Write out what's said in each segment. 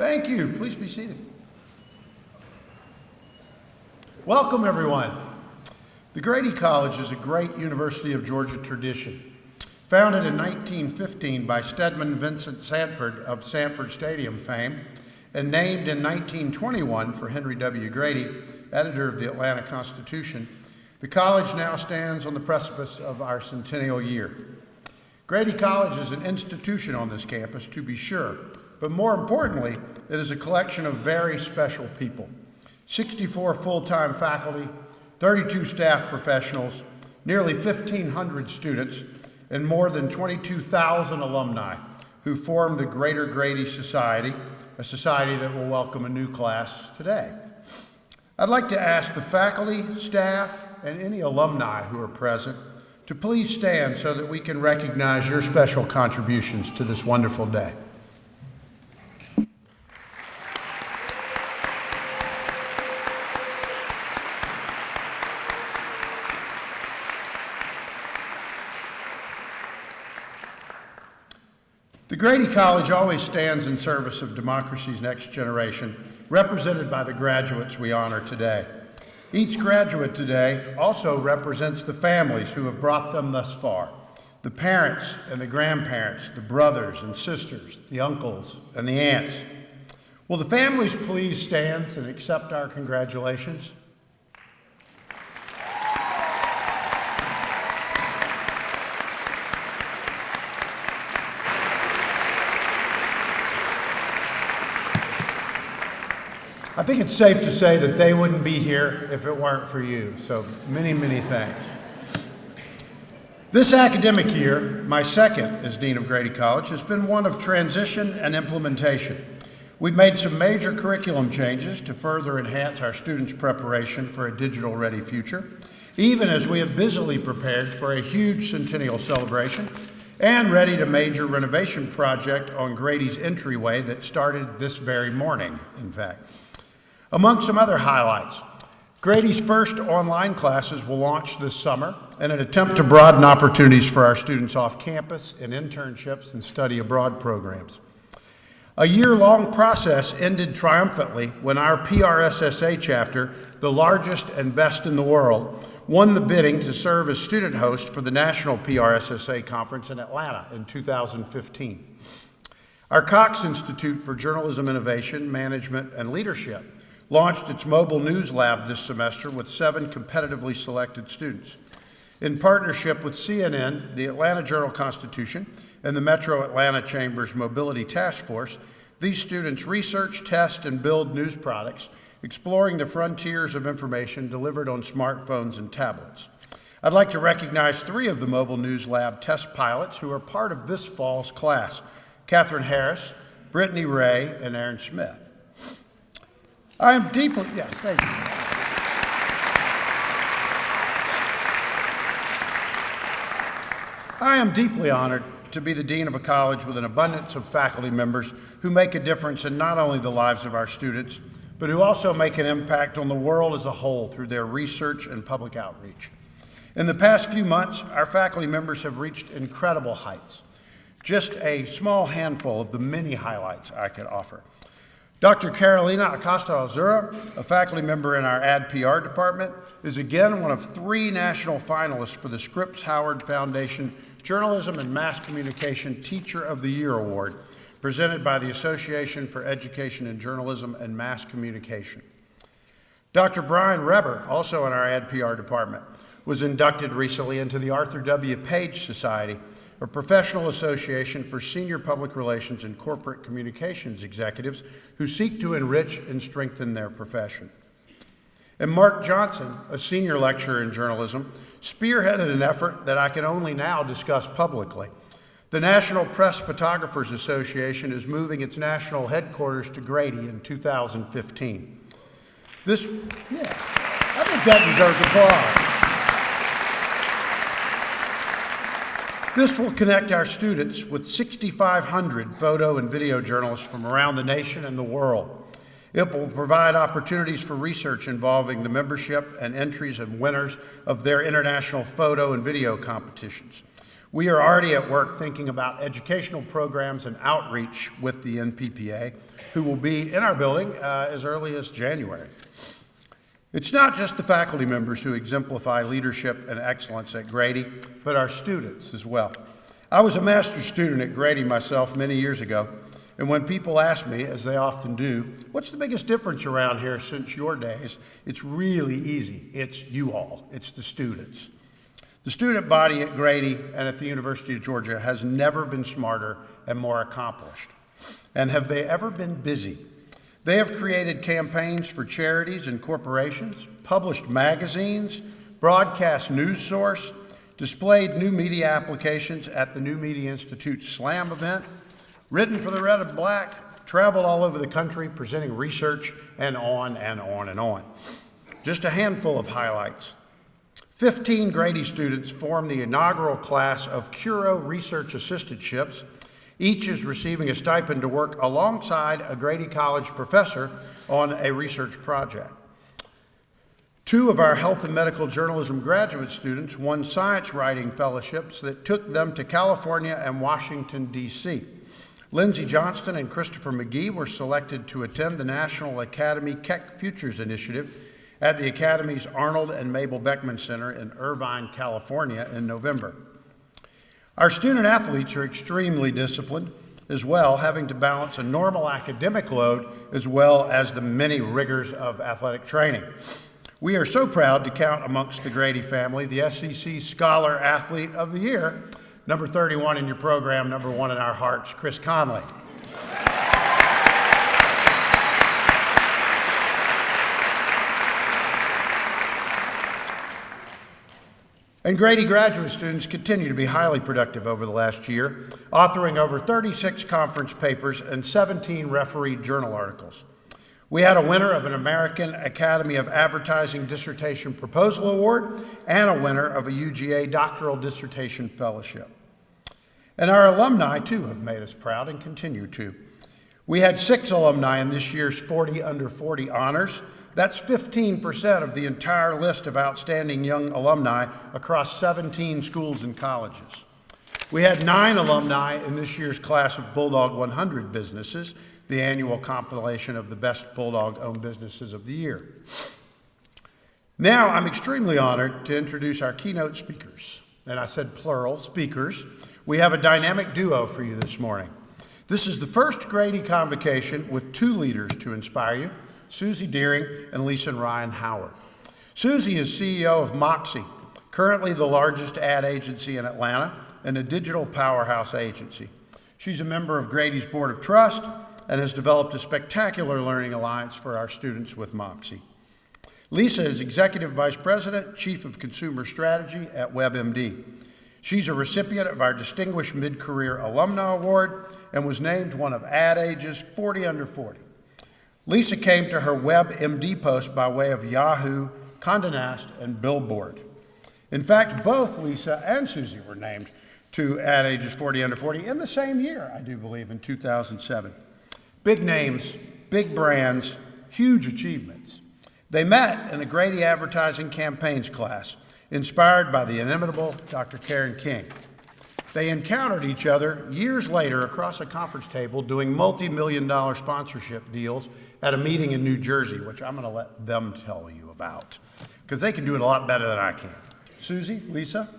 Thank you. Please be seated. Welcome, everyone. The Grady College is a great University of Georgia tradition. Founded in 1915 by Stedman Vincent Sanford of Sanford Stadium fame, and named in 1921 for Henry W. Grady, editor of the Atlanta Constitution, the college now stands on the precipice of our centennial year. Grady College is an institution on this campus, to be sure, but more importantly, it is a collection of very special people. 64 full-time faculty, 32 staff professionals, nearly 1,500 students, and more than 22,000 alumni who form the Greater Grady Society, a society that will welcome a new class today. I'd like to ask the faculty, staff, and any alumni who are present to please stand so that we can recognize your special contributions to this wonderful day. The Grady College always stands in service of democracy's next generation, represented by the graduates we honor today. Each graduate today also represents the families who have brought them thus far, the parents and the grandparents, the brothers and sisters, the uncles and the aunts. Will the families please stand and accept our congratulations? I think it's safe to say that they wouldn't be here if it weren't for you, so many, many thanks. This academic year, my second as Dean of Grady College, has been one of transition and implementation. We've made some major curriculum changes to further enhance our students' preparation for a digital-ready future, even as we have busily prepared for a huge centennial celebration and readied a major renovation project on Grady's entryway that started this very morning, in fact. Among some other highlights, Grady's first online classes will launch this summer in an attempt to broaden opportunities for our students off campus in internships and study abroad programs. A year-long process ended triumphantly when our PRSSA chapter, the largest and best in the world, won the bidding to serve as student host for the National PRSSA Conference in Atlanta in 2015. Our Cox Institute for Journalism Innovation, Management, and Leadership launched its mobile news lab this semester with 7 competitively selected students. In partnership with CNN, the Atlanta Journal-Constitution, and the Metro Atlanta Chamber's Mobility Task Force, these students research, test, and build news products, exploring the frontiers of information delivered on smartphones and tablets. I'd like to recognize 3 of the Mobile News Lab test pilots who are part of this fall's class: Catherine Harris, Brittany Ray, and Aaron Smith. I am deeply, yes, thank you. I am deeply honored to be the dean of a college with an abundance of faculty members who make a difference in not only the lives of our students, but who also make an impact on the world as a whole through their research and public outreach. In the past few months, our faculty members have reached incredible heights. Just a small handful of the many highlights I could offer. Dr. Carolina Acosta-Azura, a faculty member in our AD/PR department, is again one of 3 national finalists for the Scripps Howard Foundation Journalism and Mass Communication Teacher of the Year Award, presented by the Association for Education in Journalism and Mass Communication. Dr. Brian Reber, also in our AD/PR department, was inducted recently into the Arthur W. Page Society, a professional association for senior public relations and corporate communications executives who seek to enrich and strengthen their profession. And Mark Johnson, a senior lecturer in journalism, spearheaded an effort that I can only now discuss publicly. The National Press Photographers Association is moving its national headquarters to Grady in 2015. I think that deserves applause. This will connect our students with 6,500 photo and video journalists from around the nation and the world. It will provide opportunities for research involving the membership and entries and winners of their international photo and video competitions. We are already at work thinking about educational programs and outreach with the NPPA, who will be in our building as early as January. It's not just the faculty members who exemplify leadership and excellence at Grady, but our students as well. I was a master's student at Grady myself many years ago, and when people ask me, as they often do, what's the biggest difference around here since your days, it's really easy. It's you all. It's the students. The student body at Grady and at the University of Georgia has never been smarter and more accomplished. And have they ever been busy? They have created campaigns for charities and corporations, published magazines, broadcast news source, displayed new media applications at the New Media Institute Slam event, written for the Red and Black, traveled all over the country presenting research, and on and on and on. Just a handful of highlights. 15 Grady students formed the inaugural class of Curo Research Assistantships. Each is receiving a stipend to work alongside a Grady College professor on a research project. 2 of our health and medical journalism graduate students won science writing fellowships that took them to California and Washington, D.C. Lindsay Johnston and Christopher McGee were selected to attend the National Academy Keck Futures Initiative at the Academy's Arnold and Mabel Beckman Center in Irvine, California in November. Our student athletes are extremely disciplined as well, having to balance a normal academic load as well as the many rigors of athletic training. We are so proud to count amongst the Grady family the SEC Scholar Athlete of the Year, number 31 in your program, number 1 in our hearts, Chris Conley. And Grady graduate students continue to be highly productive over the last year, authoring over 36 conference papers and 17 refereed journal articles. We had a winner of an American Academy of Advertising Dissertation Proposal Award and a winner of a UGA Doctoral Dissertation Fellowship. And our alumni, too, have made us proud and continue to. We had 6 alumni in this year's 40 Under 40 honors. That's 15% of the entire list of outstanding young alumni across 17 schools and colleges. We had 9 alumni in this year's class of Bulldog 100 businesses, the annual compilation of the best Bulldog-owned businesses of the year. Now, I'm extremely honored to introduce our keynote speakers. And I said plural, speakers. We have a dynamic duo for you this morning. This is the first Grady Convocation with 2 leaders to inspire you, Susie Deering and Lisa and Ryan Howard. Susie is CEO of Moxie, currently the largest ad agency in Atlanta and a digital powerhouse agency. She's a member of Grady's Board of Trust and has developed a spectacular learning alliance for our students with Moxie. Lisa is Executive Vice President, Chief of Consumer Strategy at WebMD. She's a recipient of our Distinguished Mid-Career Alumni Award and was named one of Ad Age's 40 Under 40. Lisa came to her WebMD post by way of Yahoo, Condé Nast, and Billboard. In fact, both Lisa and Susie were named to Ad Age's 40 Under 40 in the same year, I do believe, in 2007. Big names, big brands, huge achievements. They met in a Grady Advertising Campaigns class, inspired by the inimitable Dr. Karen King. They encountered each other years later across a conference table doing multi-million-dollar sponsorship deals at a meeting in New Jersey, which I'm going to let them tell you about, because they can do it a lot better than I can. Susie, Lisa?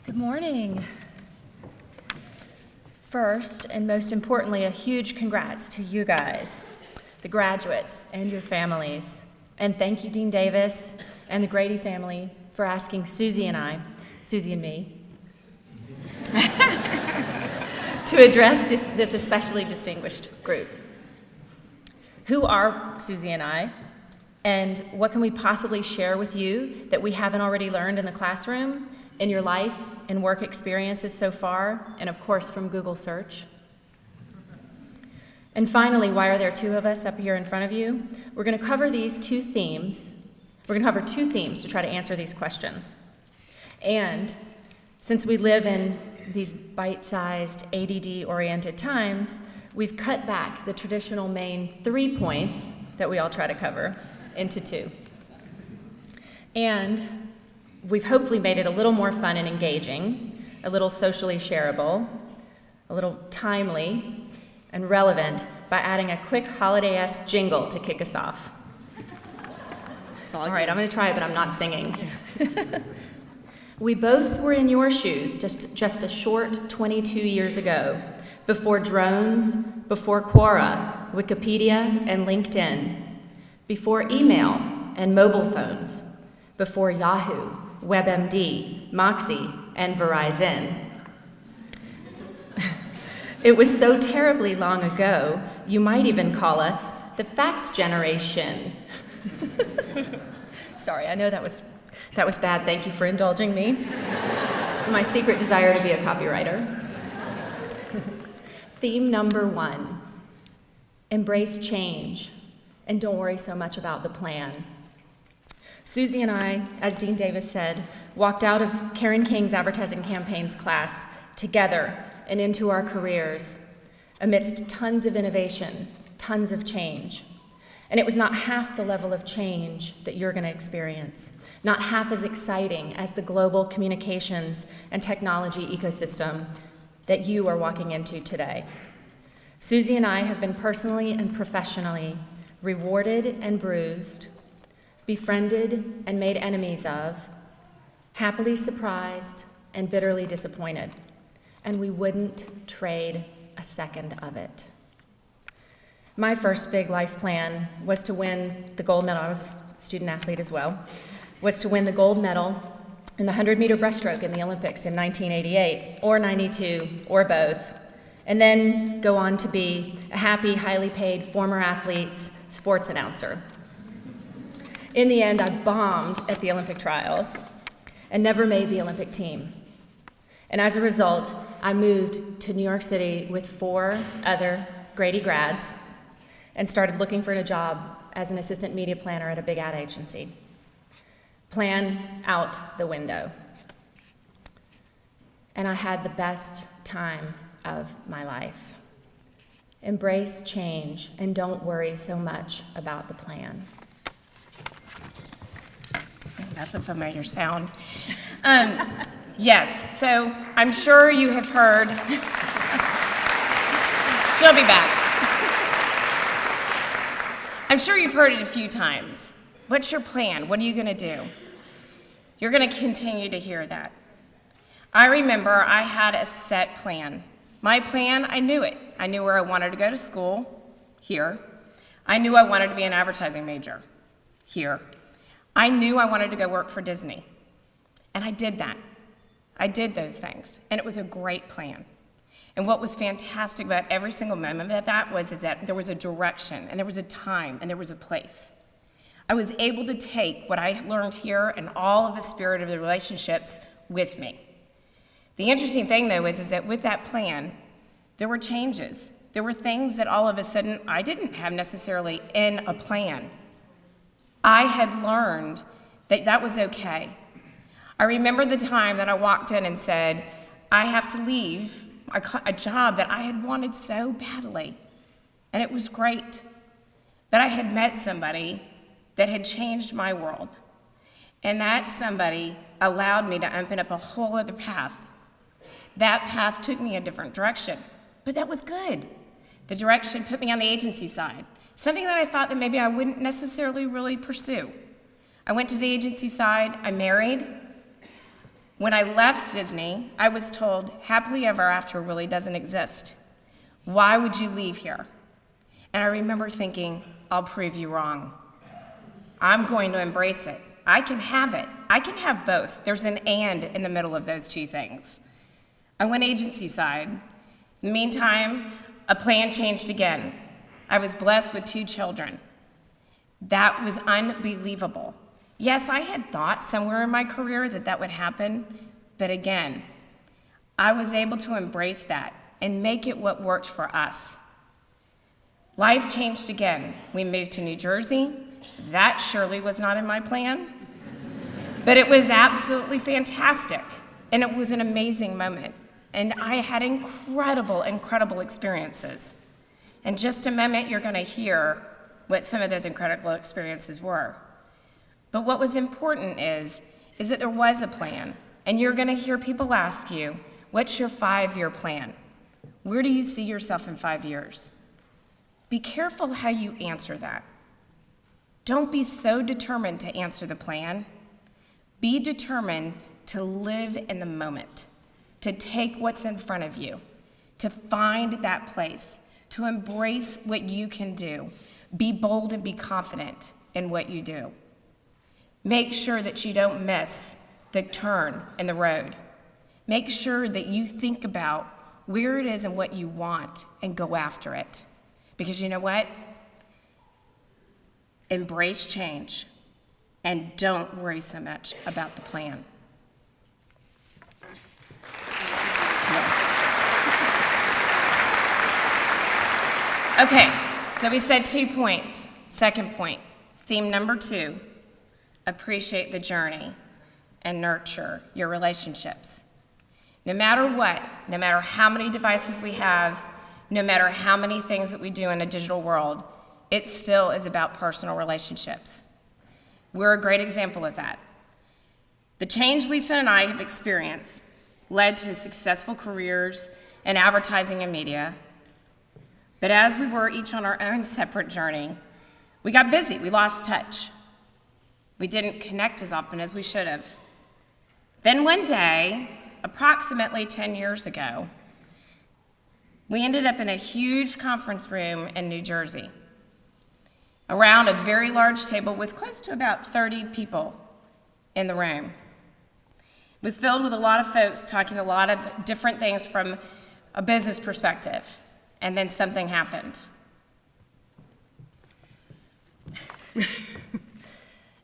Good morning. First, and most importantly, a huge congrats to you guys, the graduates and your families. And thank you, Dean Davis and the Grady family, for asking Susie and me, to address this especially distinguished group. Who are Susie and I, and what can we possibly share with you that we haven't already learned in the classroom, in your life and work experiences so far, and of course from Google search? And finally, why are there 2 of us up here in front of you? We're going to cover these 2 themes. We're going to cover 2 themes to try to answer these questions. And since we live in these bite-sized, ADD-oriented times, we've cut back the traditional main 3 points that we all try to cover into 2. And we've hopefully made it a little more fun and engaging, a little socially shareable, a little timely and relevant by adding a quick holiday-esque jingle to kick us off. All right, I'm going to try it, but I'm not singing. We both were in your shoes just a short 22 years ago, before drones, before Quora, Wikipedia, and LinkedIn, before email and mobile phones, before Yahoo, WebMD, Moxie, and Verizon. It was so terribly long ago, you might even call us the fax generation. Sorry, I know that was bad. Thank you for indulging me. My secret desire to be a copywriter. Theme number 1, embrace change, and don't worry so much about the plan. Susie and I, as Dean Davis said, walked out of Karen King's advertising campaigns class together and into our careers amidst tons of innovation, tons of change. And it was not half the level of change that you're going to experience, not half as exciting as the global communications and technology ecosystem that you are walking into today. Susie and I have been personally and professionally rewarded and bruised, befriended and made enemies of, happily surprised and bitterly disappointed, and we wouldn't trade a second of it. My first big life plan was to win the gold medal. I was a student athlete as well, was to win the gold medal in the 100-meter breaststroke in the Olympics in 1988, or 92, or both, and then go on to be a happy, highly paid former athlete's sports announcer. In the end, I bombed at the Olympic trials and never made the Olympic team. And as a result, I moved to New York City with 4 other Grady grads and started looking for a job as an assistant media planner at a big ad agency. Plan out the window. And I had the best time of my life. Embrace change and don't worry so much about the plan. That's a familiar sound. Yes, so I'm sure you have heard. She'll be back. I'm sure you've heard it a few times. What's your plan? What are you going to do? You're going to continue to hear that. I remember I had a set plan. My plan, I knew it. I knew where I wanted to go to school, here. I knew I wanted to be an advertising major, here. I knew I wanted to go work for Disney, and I did that. I did those things, and it was a great plan. And what was fantastic about every single moment of that was that there was a direction, and there was a time, and there was a place. I was able to take what I learned here and all of the spirit of the relationships with me. The interesting thing, though, is that with that plan, there were changes. There were things that all of a sudden I didn't have necessarily in a plan. I had learned that that was okay. I remember the time that I walked in and said, I have to leave a job that I had wanted so badly, and it was great. But I had met somebody that had changed my world, and that somebody allowed me to open up a whole other path. That path took me a different direction, but that was good. The direction put me on the agency side, something that I thought that maybe I wouldn't necessarily really pursue. I went to the agency side, I married. When I left Disney, I was told happily ever after really doesn't exist. Why would you leave here? And I remember thinking, I'll prove you wrong. I'm going to embrace it. I can have it. I can have both. There's an and in the middle of those two things. I went agency side. In the meantime, a plan changed again. I was blessed with 2 children. That was unbelievable. Yes, I had thought somewhere in my career that that would happen, but again, I was able to embrace that and make it what worked for us. Life changed again. We moved to New Jersey. That surely was not in my plan, but it was absolutely fantastic, and it was an amazing moment, and I had incredible, incredible experiences. In just a moment, you're going to hear what some of those incredible experiences were. But what was important is that there was a plan, and you're going to hear people ask you, what's your 5-year plan? Where do you see yourself in 5 years? Be careful how you answer that. Don't be so determined to answer the plan. Be determined to live in the moment, to take what's in front of you, to find that place, to embrace what you can do. Be bold and be confident in what you do. Make sure that you don't miss the turn in the road. Make sure that you think about where it is and what you want and go after it. Because you know what? Embrace change and don't worry so much about the plan. Okay, so we said 2 points. Second point, theme number 2, appreciate the journey and nurture your relationships. No matter what, no matter how many devices we have, no matter how many things that we do in a digital world, it still is about personal relationships. We're a great example of that. The change Lisa and I have experienced led to successful careers in advertising and media. But as we were each on our own separate journey, we got busy, we lost touch. We didn't connect as often as we should have. Then one day, approximately 10 years ago, we ended up in a huge conference room in New Jersey, around a very large table with close to about 30 people in the room. It was filled with a lot of folks talking a lot of different things from a business perspective, and then something happened.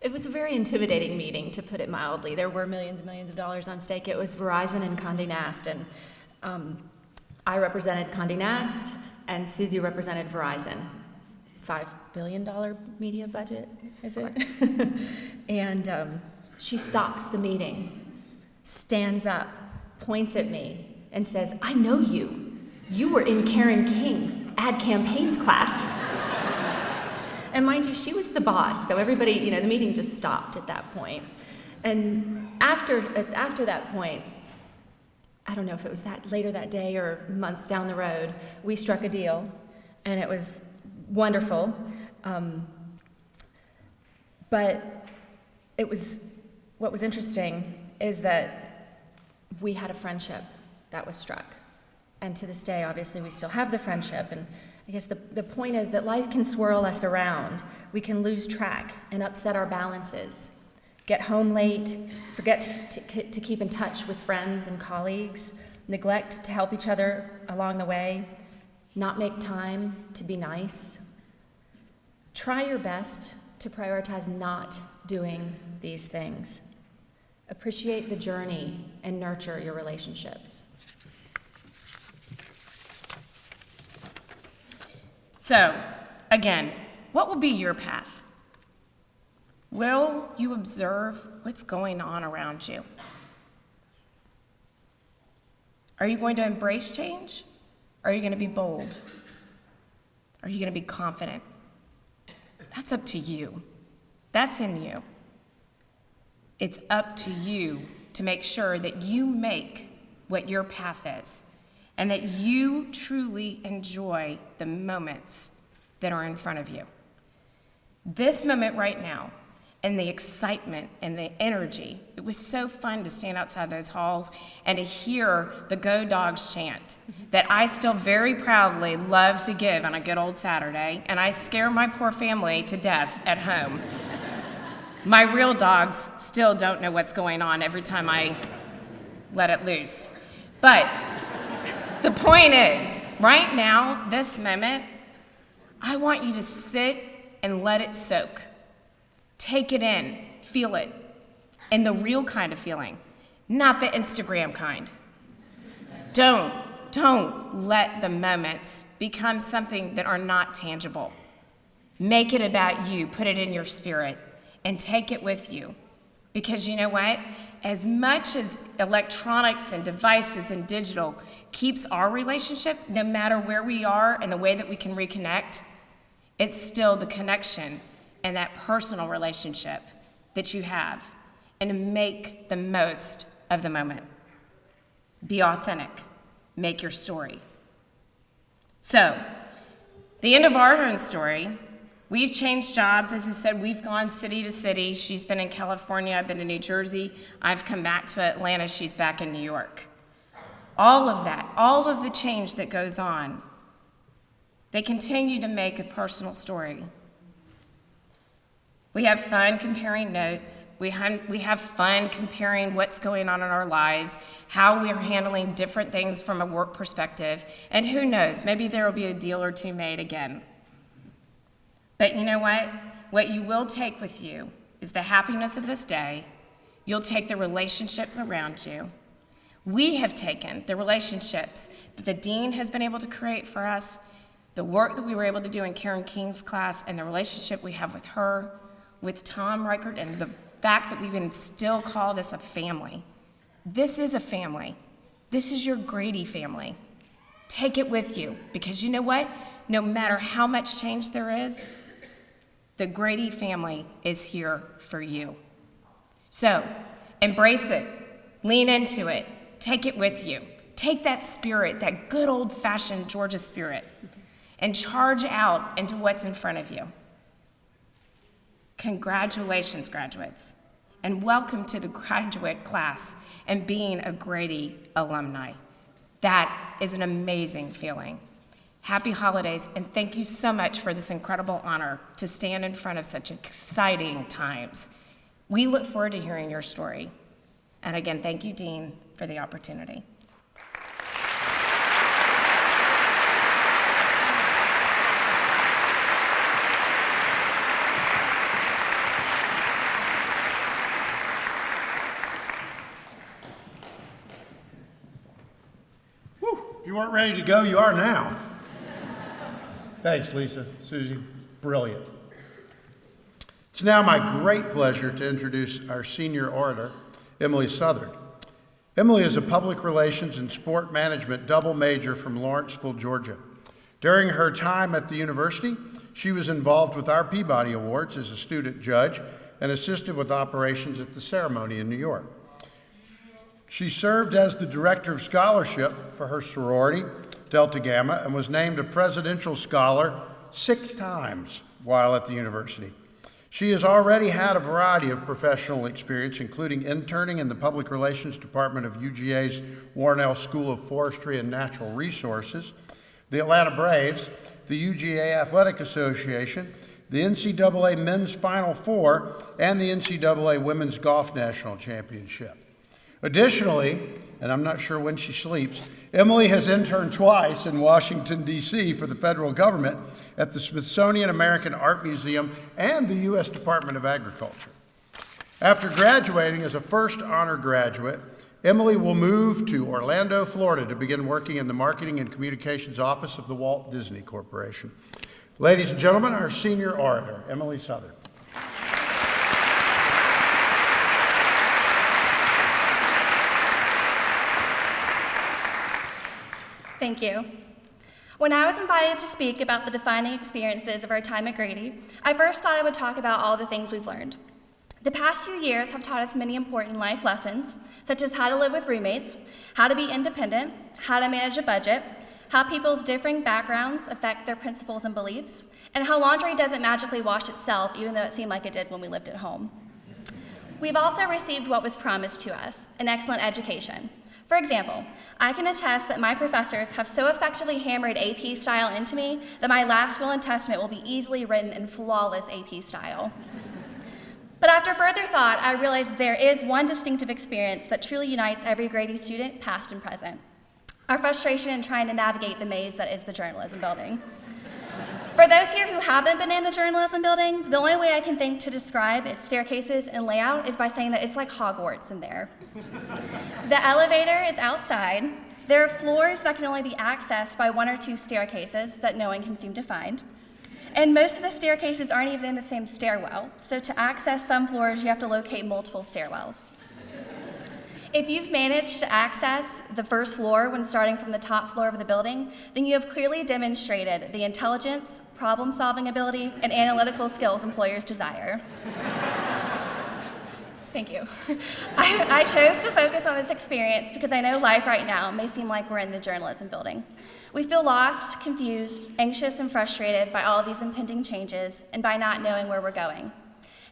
It was a very intimidating meeting, to put it mildly. There were millions and millions of dollars on stake. It was Verizon and Condé Nast, and I represented Condé Nast, and Susie represented Verizon. $5 billion media budget, is it? And she stops the meeting, stands up, points at me, and says, "I know you. You were in Karen King's ad campaigns class." And mind you, she was the boss, so everybody, the meeting just stopped at that point. And after that point, I don't know if it was later that day or months down the road, we struck a deal, and it was wonderful. But what was interesting is that we had a friendship that was struck. And to this day, obviously, we still have the friendship. And I guess the point is that life can swirl us around. We can lose track and upset our balances, get home late, forget to keep in touch with friends and colleagues, neglect to help each other along the way, not make time to be nice. Try your best to prioritize not doing these things. Appreciate the journey and nurture your relationships. So, again, what will be your path? Will you observe what's going on around you? Are you going to embrace change? Are you going to be bold? Are you going to be confident? That's up to you. That's in you. It's up to you to make sure that you make what your path is, and that you truly enjoy the moments that are in front of you. This moment right now, and the excitement and the energy, it was so fun to stand outside those halls and to hear the Go Dogs chant that I still very proudly love to give on a good old Saturday, and I scare my poor family to death at home. My real dogs still don't know what's going on every time I let it loose. But the point is, right now, this moment, I want you to sit and let it soak. Take it in, feel it, and the real kind of feeling, not the Instagram kind. Don't let the moments become something that are not tangible. Make it about you, put it in your spirit, and take it with you. Because you know what? as much as electronics and devices and digital keeps our relationship, no matter where we are and the way that we can reconnect, it's still the connection and that personal relationship that you have, and to make the most of the moment. Be authentic, make your story. So, the end of our own story, we've changed jobs. As I said, we've gone city to city. She's been in California, I've been to New Jersey, I've come back to Atlanta, she's back in New York. All of that, all of the change that goes on, they continue to make a personal story. We have fun comparing notes. We have fun comparing what's going on in our lives, how we're handling different things from a work perspective, and who knows, maybe there will be a deal or two made again. But you know what? What you will take with you is the happiness of this day. You'll take the relationships around you. We have taken the relationships that the dean has been able to create for us, the work that we were able to do in Karen King's class, and the relationship we have with her, with Tom Reichert, and the fact that we can still call this a family. This is a family. This is your Grady family. Take it with you, because you know what? No matter how much change there is, the Grady family is here for you. So, embrace it, lean into it, take it with you. Take that spirit, that good old-fashioned Georgia spirit, and charge out into what's in front of you. Congratulations, graduates, and welcome to the graduate class and being a Grady alumni. That is an amazing feeling. Happy holidays, and thank you so much for this incredible honor to stand in front of such exciting times. We look forward to hearing your story. And again, thank you, Dean, for the opportunity. If you weren't ready to go, you are now. Thanks, Lisa, Susie, brilliant. It's now my great pleasure to introduce our senior orator, Emily Southard. Emily is a public relations and sport management double major from Lawrenceville, Georgia. During her time at the university, she was involved with our Peabody Awards as a student judge and assisted with operations at the ceremony in New York. She served as the director of scholarship for her sorority, Delta Gamma, and was named a presidential scholar 6 times while at the university. She has already had a variety of professional experience, including interning in the Public Relations Department of UGA's Warnell School of Forestry and Natural Resources, the Atlanta Braves, the UGA Athletic Association, the NCAA Men's Final Four, and the NCAA Women's Golf National Championship. Additionally, and I'm not sure when she sleeps, Emily has interned twice in Washington, D.C. for the federal government at the Smithsonian American Art Museum and the U.S. Department of Agriculture. After graduating as a first honor graduate, Emily will move to Orlando, Florida to begin working in the Marketing and Communications Office of the Walt Disney Corporation. Ladies and gentlemen, our senior orator, Emily Southard. Thank you. When I was invited to speak about the defining experiences of our time at Grady, I first thought I would talk about all the things we've learned. The past few years have taught us many important life lessons, such as how to live with roommates, how to be independent, how to manage a budget, how people's differing backgrounds affect their principles and beliefs, and how laundry doesn't magically wash itself, even though it seemed like it did when we lived at home. We've also received what was promised to us, an excellent education. For example, I can attest that my professors have so effectively hammered AP style into me that my last will and testament will be easily written in flawless AP style. But after further thought, I realized there is one distinctive experience that truly unites every Grady student, past and present: our frustration in trying to navigate the maze that is the journalism building. For those here who haven't been in the journalism building, the only way I can think to describe its staircases and layout is by saying that it's like Hogwarts in there. The elevator is outside. There are floors that can only be accessed by 1 or 2 staircases that no one can seem to find. And most of the staircases aren't even in the same stairwell, so to access some floors, you have to locate multiple stairwells. If you've managed to access the first floor when starting from the top floor of the building, then you have clearly demonstrated the intelligence, problem-solving ability, and analytical skills employers desire. Thank you. I chose to focus on this experience because I know life right now may seem like we're in the journalism building. We feel lost, confused, anxious, and frustrated by all these impending changes and by not knowing where we're going.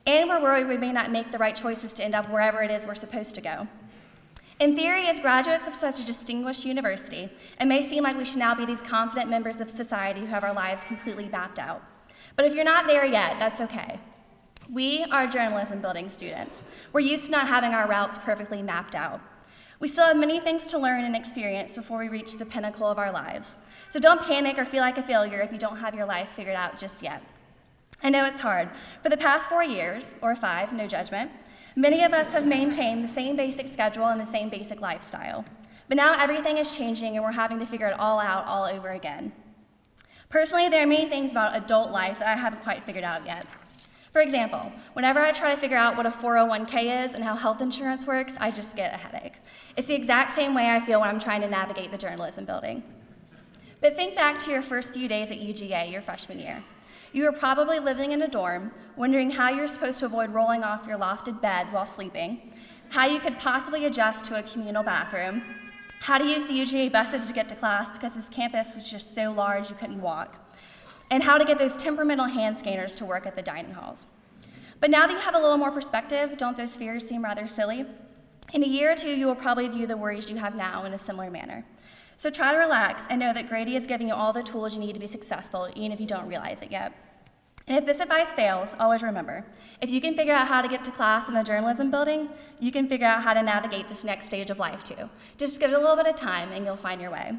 And we're worried we may not make the right choices to end up wherever it is we're supposed to go. In theory, as graduates of such a distinguished university, it may seem like we should now be these confident members of society who have our lives completely mapped out. But if you're not there yet, that's okay. We are journalism building students. We're used to not having our routes perfectly mapped out. We still have many things to learn and experience before we reach the pinnacle of our lives. So don't panic or feel like a failure if you don't have your life figured out just yet. I know it's hard. For the past 4 years, or 5, no judgment, many of us have maintained the same basic schedule and the same basic lifestyle. But now everything is changing and we're having to figure it all out all over again. Personally, there are many things about adult life that I haven't quite figured out yet. For example, whenever I try to figure out what a 401k is and how health insurance works, I just get a headache. It's the exact same way I feel when I'm trying to navigate the journalism building. But think back to your first few days at UGA your freshman year. You were probably living in a dorm, wondering how you're supposed to avoid rolling off your lofted bed while sleeping, how you could possibly adjust to a communal bathroom, how to use the UGA buses to get to class because this campus was just so large you couldn't walk, and how to get those temperamental hand scanners to work at the dining halls. But now that you have a little more perspective, don't those fears seem rather silly? In a year or two, you will probably view the worries you have now in a similar manner. So try to relax and know that Grady is giving you all the tools you need to be successful, even if you don't realize it yet. And if this advice fails, always remember, if you can figure out how to get to class in the journalism building, you can figure out how to navigate this next stage of life too. Just give it a little bit of time and you'll find your way.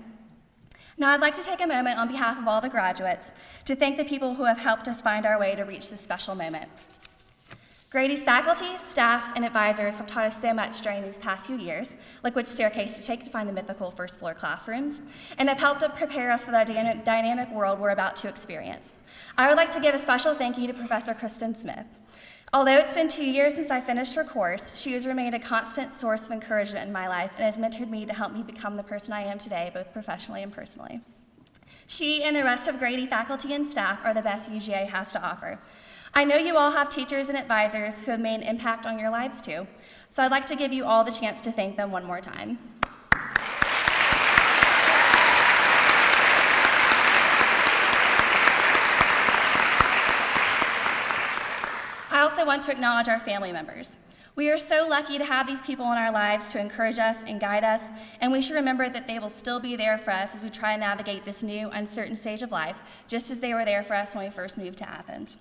Now, I'd like to take a moment on behalf of all the graduates to thank the people who have helped us find our way to reach this special moment. Grady's faculty, staff, and advisors have taught us so much during these past few years, like which staircase to take to find the mythical first floor classrooms, and have helped to prepare us for the dynamic world we're about to experience. I would like to give a special thank you to Professor Kristen Smith. Although it's been 2 years since I finished her course, she has remained a constant source of encouragement in my life and has mentored me to help me become the person I am today, both professionally and personally. She and the rest of Grady faculty and staff are the best UGA has to offer. I know you all have teachers and advisors who have made an impact on your lives too, so I'd like to give you all the chance to thank them one more time. I also want to acknowledge our family members. We are so lucky to have these people in our lives to encourage us and guide us, and we should remember that they will still be there for us as we try to navigate this new, uncertain stage of life, just as they were there for us when we first moved to Athens.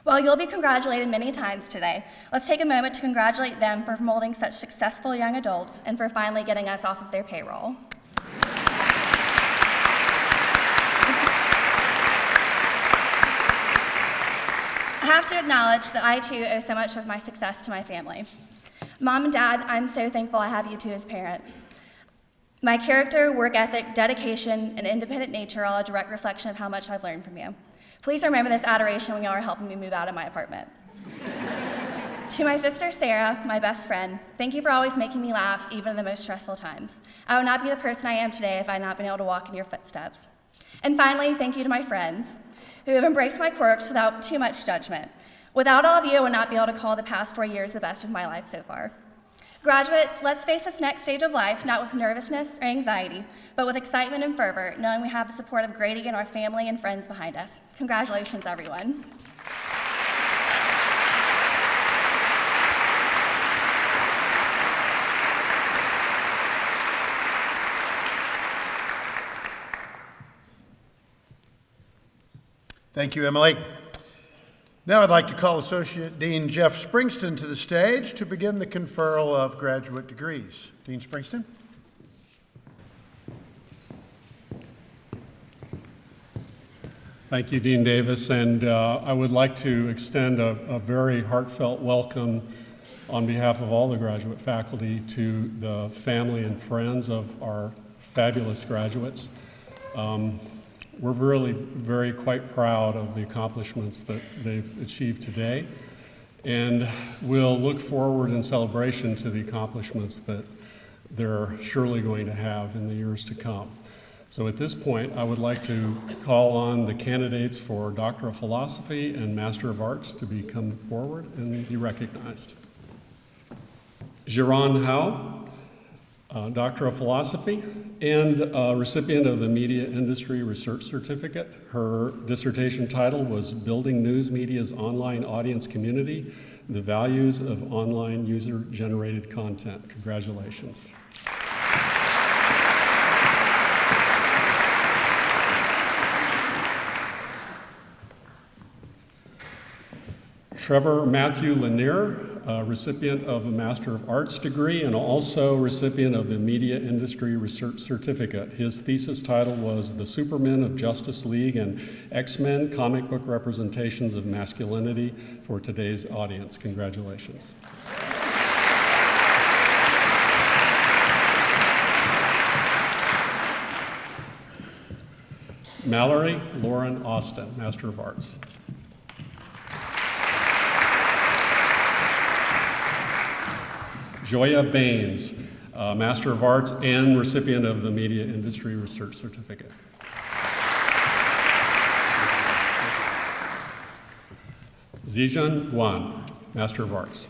While you'll be congratulated many times today, let's take a moment to congratulate them for molding such successful young adults and for finally getting us off of their payroll. I have to acknowledge that I too owe so much of my success to my family. Mom and Dad, I'm so thankful I have you two as parents. My character, work ethic, dedication, and independent nature are all a direct reflection of how much I've learned from you. Please remember this adoration when y'all are helping me move out of my apartment. To my sister Sarah, my best friend, thank you for always making me laugh even in the most stressful times. I would not be the person I am today if I had not been able to walk in your footsteps. And finally, thank you to my friends who have embraced my quirks without too much judgment. Without all of you, I would not be able to call the past 4 years the best of my life so far. Graduates, let's face this next stage of life not with nervousness or anxiety, but with excitement and fervor, knowing we have the support of Grady and our family and friends behind us. Congratulations, everyone. Thank you, Emily. Now I'd like to call Associate Dean Jeff Springston to the stage to begin the conferral of graduate degrees. Dean Springston. Thank you, Dean Davis, and I would like to extend a very heartfelt welcome on behalf of all the graduate faculty to the family and friends of our fabulous graduates. We're really quite proud of the accomplishments that they've achieved today, And we'll look forward in celebration to the accomplishments that they're surely going to have in the years to come. So at this point, I would like to call on the candidates for Doctor of Philosophy and Master of Arts to come forward and be recognized. Jiran Hao, Doctor of Philosophy and recipient of the Media Industry Research Certificate. Her dissertation title was Building News Media's Online Audience Community, the Values of Online User-Generated Content. Congratulations. Trevor Matthew Lanier, recipient of a Master of Arts degree and also recipient of the Media Industry Research Certificate. His thesis title was The Supermen of Justice League and X-Men Comic Book Representations of Masculinity for Today's Audience. Congratulations. Mallory Lauren Austin, Master of Arts. Joya Baines, Master of Arts and recipient of the Media Industry Research Certificate. Zijun Guan, Master of Arts.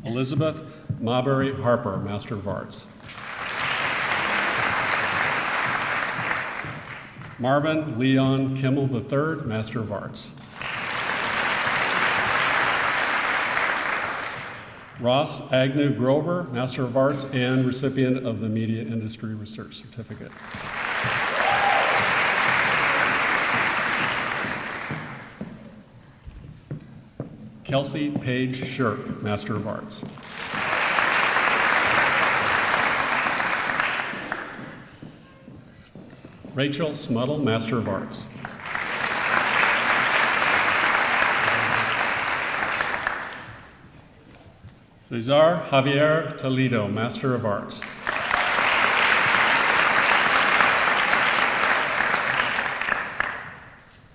Elizabeth Marbury Harper, Master of Arts. Marvin Leon Kimmel III, Master of Arts. Ross Agnew Grover, Master of Arts and recipient of the Media Industry Research Certificate. Kelsey Page Shirk, Master of Arts. Rachel Smuttle, Master of Arts. Cesar Javier Toledo, Master of Arts.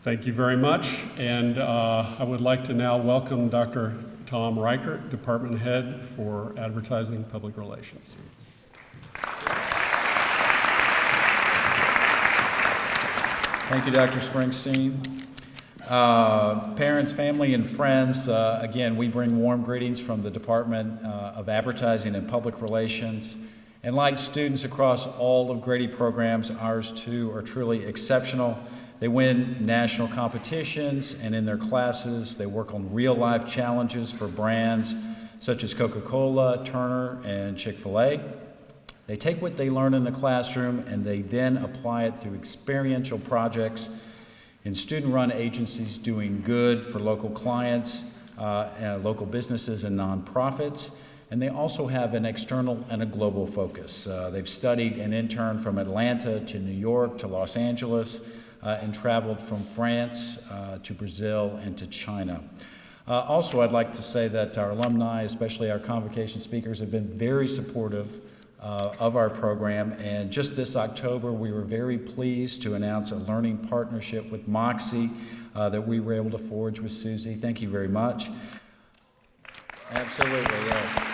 Thank you very much, and I would like to now welcome Dr. Tom Reichert, Department Head for Advertising and Public Relations. Thank you, Dr. Springsteen. Parents, family, and friends, again, we bring warm greetings from the Department of Advertising and Public Relations. And like students across all of Grady programs, ours too are truly exceptional. They win national competitions, and in their classes, they work on real-life challenges for brands such as Coca-Cola, Turner, and Chick-fil-A. They take what they learn in the classroom and they then apply it through experiential projects in student-run agencies doing good for local clients, local businesses and nonprofits, and they also have an external and a global focus. They've studied and interned from Atlanta to New York to Los Angeles and traveled from France to Brazil and to China. Also, I'd like to say that our alumni, especially our convocation speakers, have been very supportive of our program, and just this October we were very pleased to announce a learning partnership with Moxie that we were able to forge with Susie. Thank you very much. Absolutely, yes.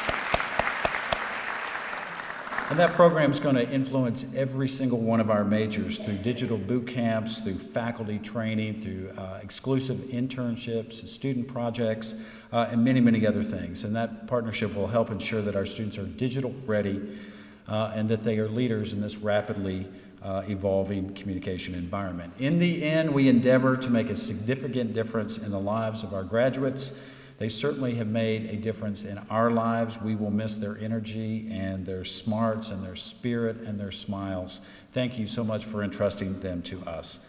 And that program is going to influence every single one of our majors through digital boot camps, through faculty training, through exclusive internships, student projects, and many, many other things. And that partnership will help ensure that our students are digital ready and that they are leaders in this rapidly evolving communication environment. In the end, we endeavor to make a significant difference in the lives of our graduates. They certainly have made a difference in our lives. We will miss their energy and their smarts and their spirit and their smiles. Thank you so much for entrusting them to us.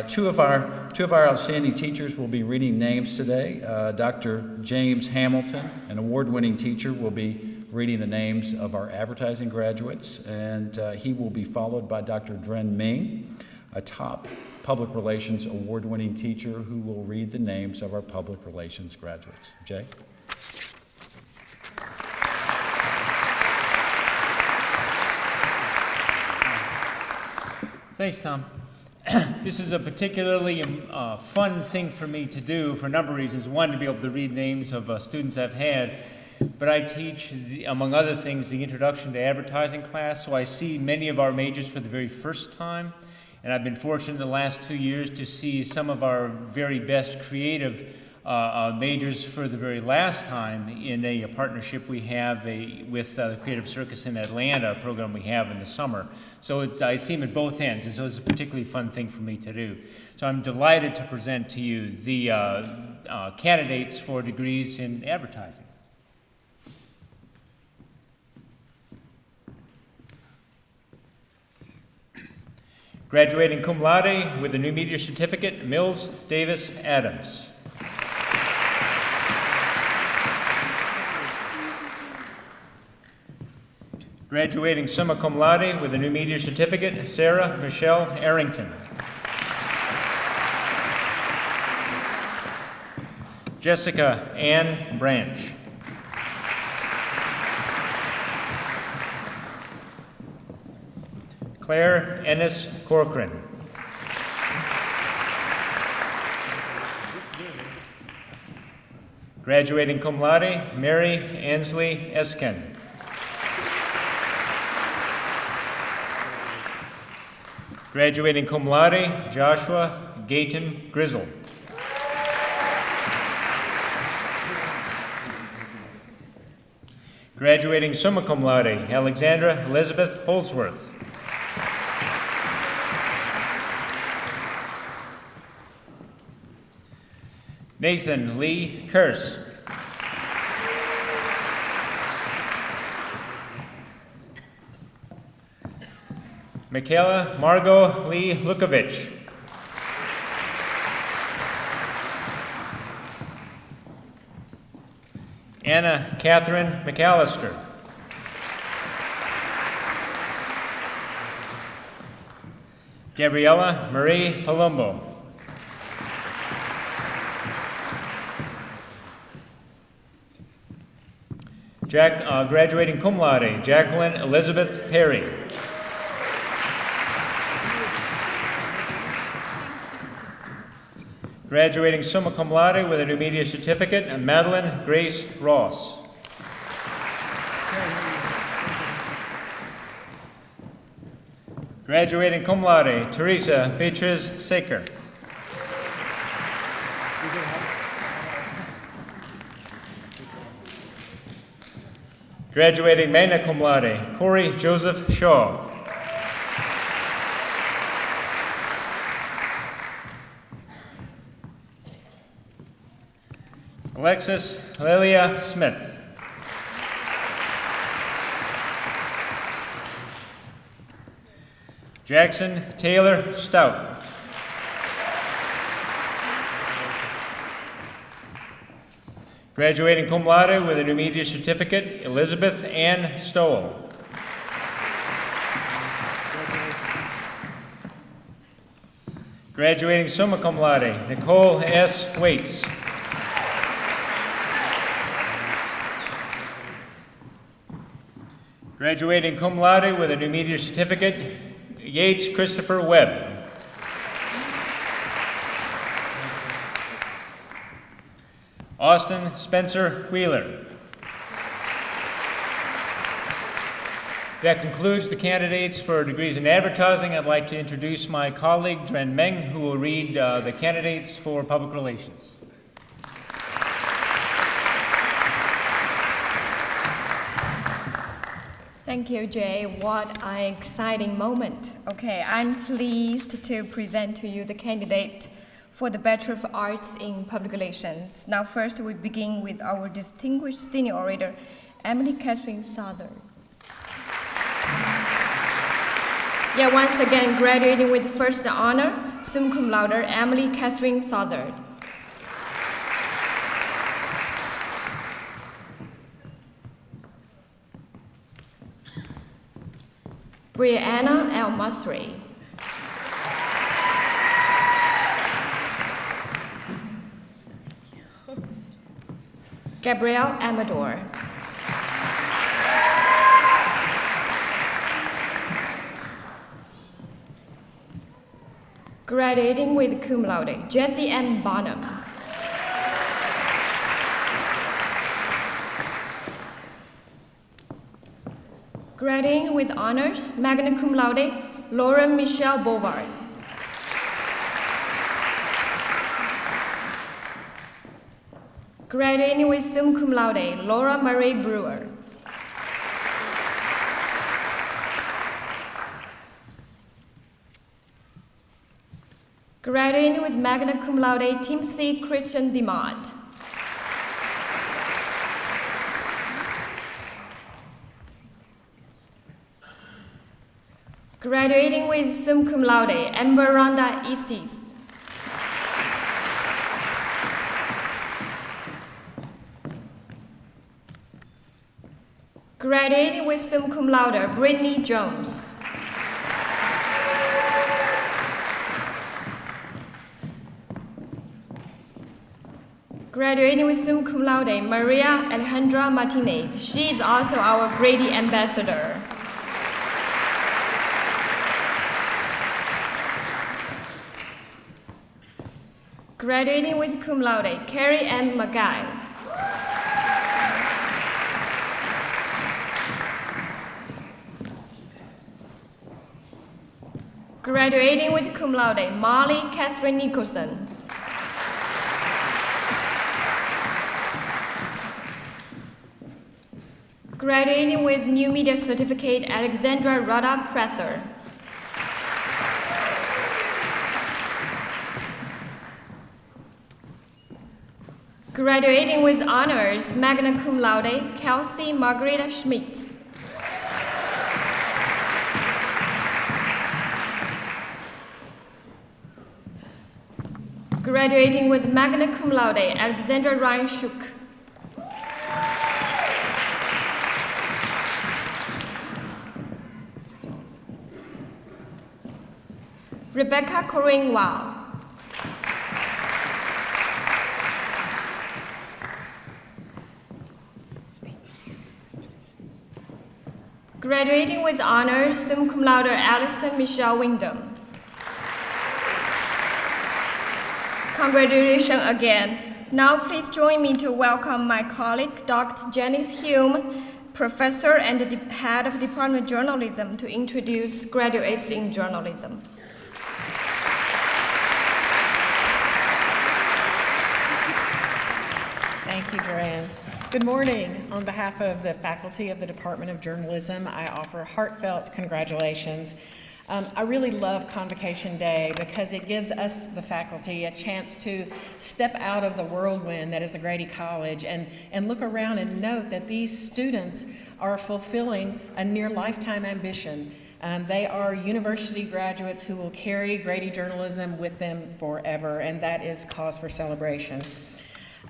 Two of our outstanding teachers will be reading names today. Dr. James Hamilton, an award-winning teacher, will be reading the names of our advertising graduates, and he will be followed by Dr. Dren Ming, a top public relations award-winning teacher who will read the names of our public relations graduates. Jay? Thanks, Tom. This is a particularly fun thing for me to do for a number of reasons. One, to be able to read names of students I've had, but I teach, among other things, the Introduction to Advertising class, so I see many of our majors for the very first time, and I've been fortunate in the last 2 years to see some of our very best creative majors for the very last time in a partnership we have with the Creative Circus in Atlanta, a program we have in the summer. So I see them at both ends, and so it's a particularly fun thing for me to do. So I'm delighted to present to you the candidates for degrees in advertising. Graduating cum laude with a new media certificate, Mills Davis Adams. Graduating summa cum laude with a new media certificate, Sarah Michelle Arrington. Jessica Ann Branch. Claire Ennis Corcoran. Graduating cum laude, Mary Ansley Esken. Graduating cum laude, Joshua Gayton Grizzle. Graduating summa cum laude, Alexandra Elizabeth Holdsworth. Nathan Lee Curse. Michaela Margot Lee Lukovich. Anna Catherine McAllister. Gabriella Marie Palumbo. Graduating cum laude, Jacqueline Elizabeth Perry. Graduating summa cum laude with a new media certificate, Madeline Grace Ross. Graduating cum laude, Teresa Beatriz Saker. Graduating magna cum laude, Corey Joseph Shaw. Alexis Lilia Smith. Jackson Taylor Stout. Graduating cum laude with a new media certificate, Elizabeth Ann Stowell. Graduating summa cum laude, Nicole S. Waits. Graduating cum laude with a new media certificate, Yates Christopher Webb. Austin Spencer Wheeler. That concludes the candidates for degrees in advertising. I'd like to introduce my colleague, Dren Meng, who will read the candidates for public relations. Thank you, Jay. What an exciting moment. Okay, I'm pleased to present to you the candidate for the Bachelor of Arts in Public Relations. Now, first, we begin with our distinguished senior orator, Emily Catherine Southard. Yeah, once again, graduating with first honor, summa cum laude, Emily Catherine Southard. Brianna L. Musri. Gabrielle Amador. Graduating with cum laude, Jesse M. Bonham. Graduating with honors, magna cum laude, Laura Michelle Bovard. Graduating with summa cum laude, Laura Marie Brewer. Graduating with magna cum laude, Timothy Christian DeMott. Graduating with summa cum laude, Amber Rhonda Estes. Graduating with summa cum laude, Brittany Jones. Graduating with summa cum laude, Maria Alejandra Martinez. She is also our Grady ambassador. Graduating with cum laude, Carrie M. McGuy. Graduating with cum laude, Molly Catherine Nicholson. Graduating with New Media Certificate, Alexandra Rada Prather. Graduating with honors, magna cum laude, Kelsey Margarita Schmitz. Graduating with magna cum laude, Alexandra Ryan Shook. Rebecca Corinne Wow. Graduating with honors, summa cum laude, Alison Michelle Wyndham. Congratulations again. Now please join me to welcome my colleague, Dr. Janice Hume, professor and the head of the Department of Journalism, to introduce graduates in journalism. Thank you, Joanne. Good morning. On behalf of the faculty of the Department of Journalism, I offer heartfelt congratulations. I really love Convocation Day because it gives us, the faculty, a chance to step out of the whirlwind that is the Grady College and look around and note that these students are fulfilling a near lifetime ambition. They are university graduates who will carry Grady journalism with them forever, and that is cause for celebration.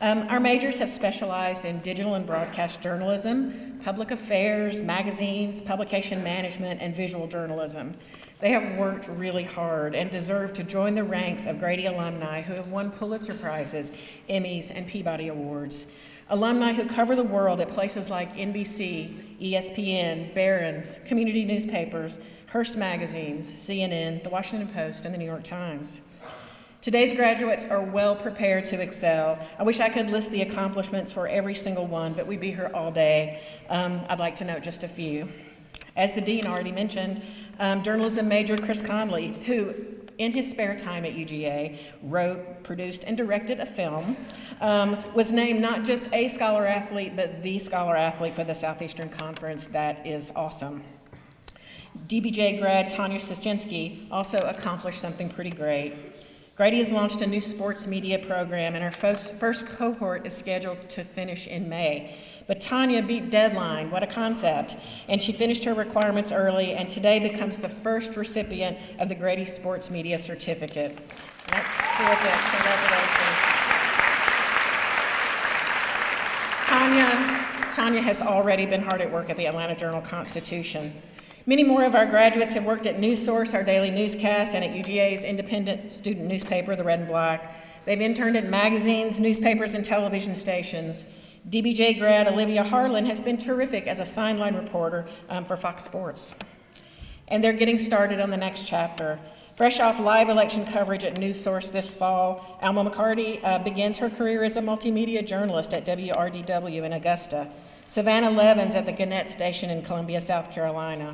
Our majors have specialized in digital and broadcast journalism, public affairs, magazines, publication management, and visual journalism. They have worked really hard and deserve to join the ranks of Grady alumni who have won Pulitzer Prizes, Emmys, and Peabody Awards. Alumni who cover the world at places like NBC, ESPN, Barron's, community newspapers, Hearst magazines, CNN, The Washington Post, and The New York Times. Today's graduates are well prepared to excel. I wish I could list the accomplishments for every single one, but we'd be here all day. I'd like to note just a few. As the dean already mentioned, journalism major Chris Conley, who in his spare time at UGA wrote, produced, and directed a film, was named not just a scholar athlete, but the scholar athlete for the Southeastern Conference. That is awesome. DBJ grad Tanya Siszynski also accomplished something pretty great. Grady has launched a new sports media program, and our first cohort is scheduled to finish in May. But Tanya beat deadline, what a concept, and she finished her requirements early and today becomes the first recipient of the Grady Sports Media Certificate. That's terrific, congratulations. Tanya has already been hard at work at the Atlanta Journal-Constitution. Many more of our graduates have worked at NewsSource, our daily newscast, and at UGA's independent student newspaper, The Red and Black. They've interned at magazines, newspapers, and television stations. DBJ grad Olivia Harlan has been terrific as a sideline reporter for Fox Sports. And they're getting started on the next chapter. Fresh off live election coverage at News Source this fall, Alma McCarty begins her career as a multimedia journalist at WRDW in Augusta. Savannah Levins at the Gannett Station in Columbia, South Carolina.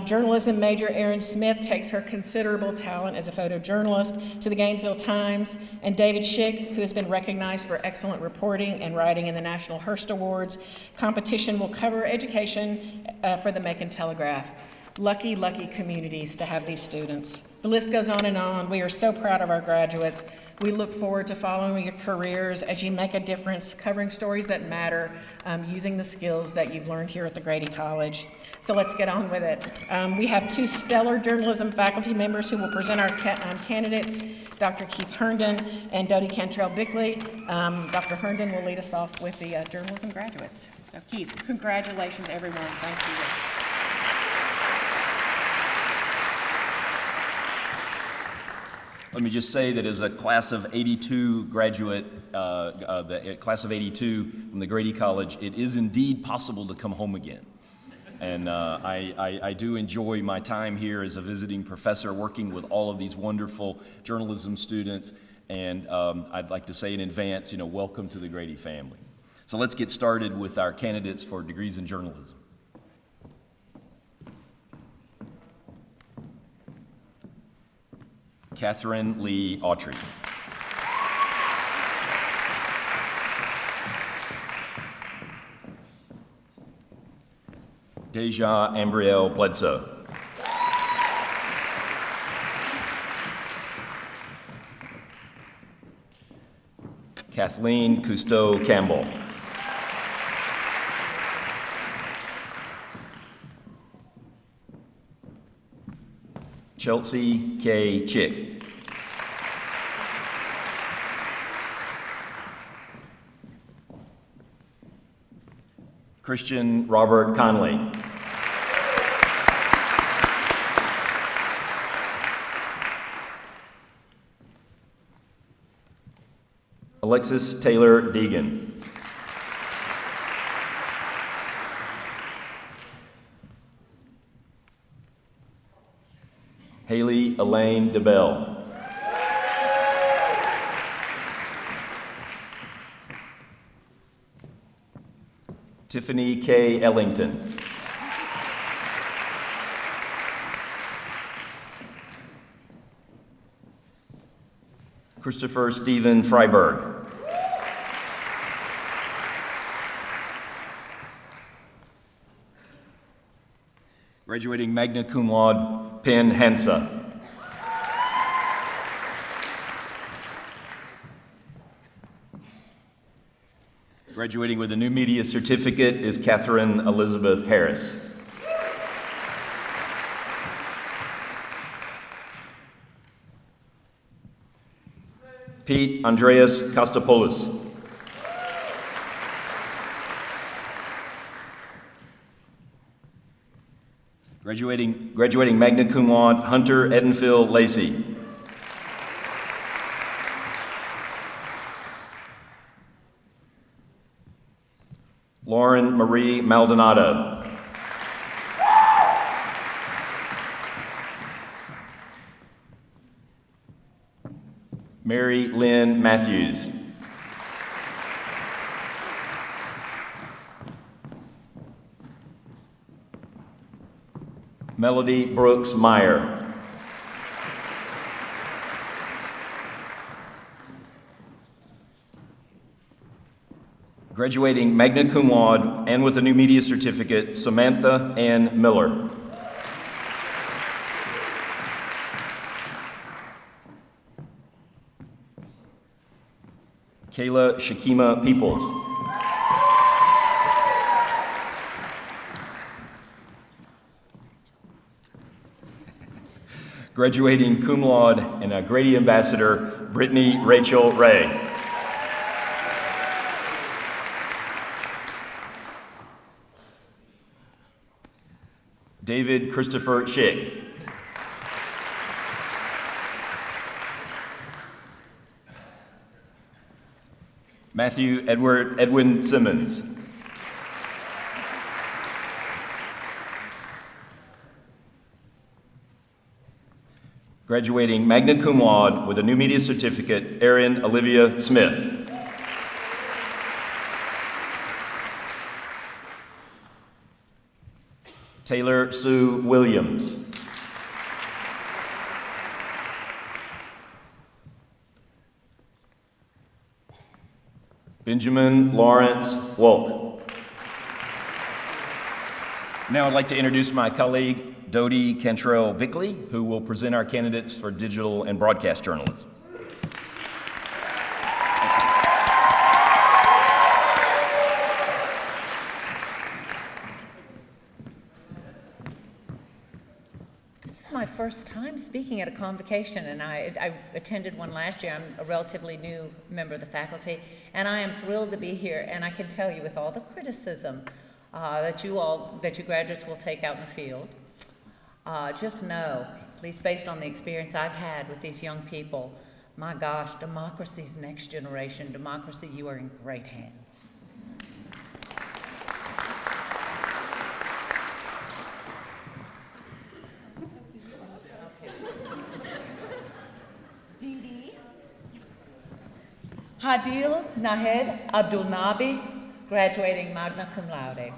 Journalism major Erin Smith takes her considerable talent as a photojournalist to the Gainesville Times, and David Schick, who has been recognized for excellent reporting and writing in the National Hearst Awards competition, will cover education for the Macon Telegraph. Lucky, lucky communities to have these students. The list goes on and on. We are so proud of our graduates. We look forward to following your careers as you make a difference, covering stories that matter, using the skills that you've learned here at the Grady College. So let's get on with it. We have two stellar journalism faculty members who will present our candidates, Dr. Keith Herndon and Dodie Cantrell-Bickley. Dr. Herndon will lead us off with the journalism graduates. So Keith, congratulations everyone. Thank you. Let me just say that as a class of 82 graduate, the class of 82 from the Grady College, it is indeed possible to come home again. And I do enjoy my time here as a visiting professor working with all of these wonderful journalism students. And I'd like to say in advance, welcome to the Grady family. So let's get started with our candidates for degrees in journalism. Catherine Lee Autry. Deja Ambrielle Bledsoe. Kathleen Cousteau Campbell. Chelsea K. Chick. Christian Robert Conley. Alexis Taylor Deegan. Haley Elaine DeBell. Tiffany K. Ellington. Christopher Stephen Freiberg. Graduating magna cum laude, Penn Hansa. Graduating with a new media certificate is Catherine Elizabeth Harris. Pete Andreas Kostopoulos. Graduating magna cum laude, Hunter Edenfield Lacey. Lauren Marie Maldonado. Mary Lynn Matthews. Melody Brooks Meyer. Graduating magna cum laude and with a new media certificate, Samantha Ann Miller. Kayla Shakima Peoples. Graduating cum laude and a Grady Ambassador, Brittany Rachel Ray. David Christopher Schick. Matthew Edwin Simmons. Graduating magna cum laude with a new media certificate, Erin Olivia Smith. Taylor Sue Williams. Benjamin Lawrence Wolk. Now I'd like to introduce my colleague, Dodie Cantrell Bickley, who will present our candidates for digital and broadcast journalism. This is my first time speaking at a convocation, and I attended one last year. I'm a relatively new member of the faculty, and I am thrilled to be here. And I can tell you, with all the criticism that you graduates will take out in the field, just know, at least based on the experience I've had with these young people, my gosh, democracy's next generation. Democracy, you are in great hands. Hadil Nahed Abdul Nabi, graduating magna cum laude.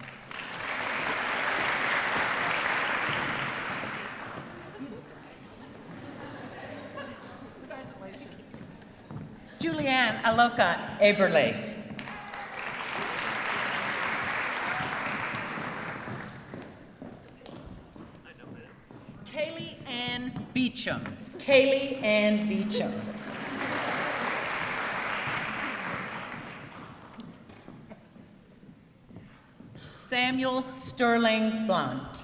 Julianne Aloka Eberle. Kaylee Ann Beecham. Kaylee Ann Beecham. Samuel Sterling Blunt.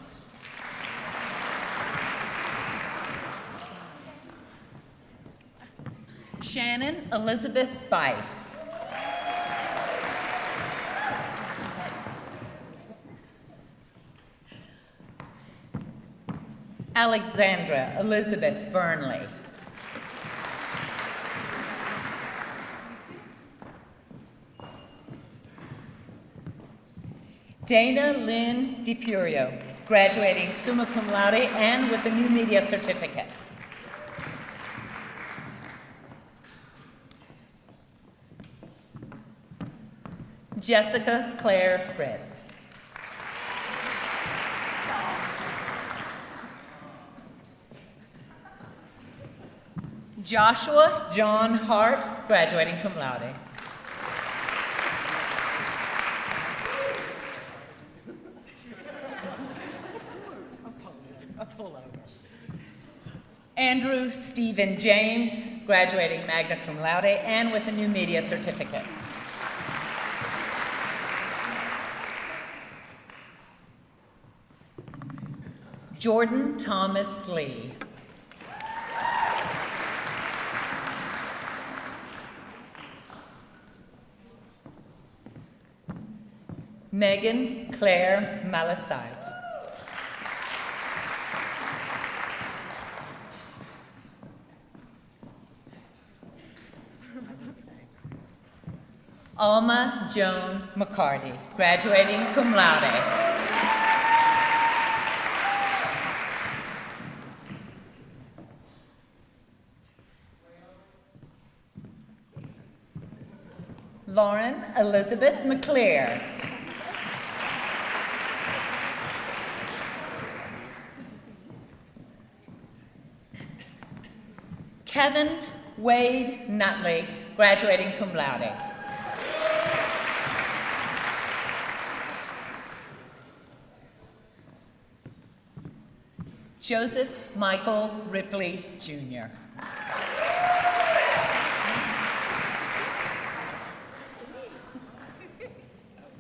Shannon Elizabeth Bice. Alexandra Elizabeth Burnley. Dana Lynn DiFurio, graduating summa cum laude and with a new media certificate. Jessica Claire Fritz. Joshua John Hart, graduating cum laude. Andrew Stephen James, graduating magna cum laude and with a new media certificate. Jordan Thomas Lee. Megan Claire Malasite. Alma Joan McCarty, graduating cum laude. Lauren Elizabeth McClear. Kevin Wade Nutley, graduating cum laude. Joseph Michael Ripley, Jr.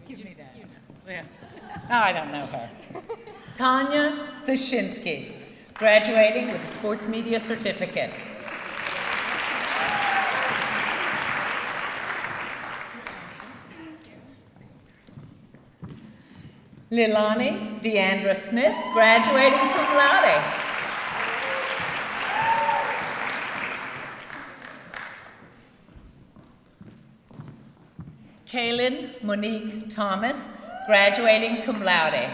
Give me that. Yeah. No, I don't know her. Tanya Zashinsky, graduating with a sports media certificate. Lilani Deandra Smith, graduating cum laude. Kaylin Monique Thomas, graduating cum laude.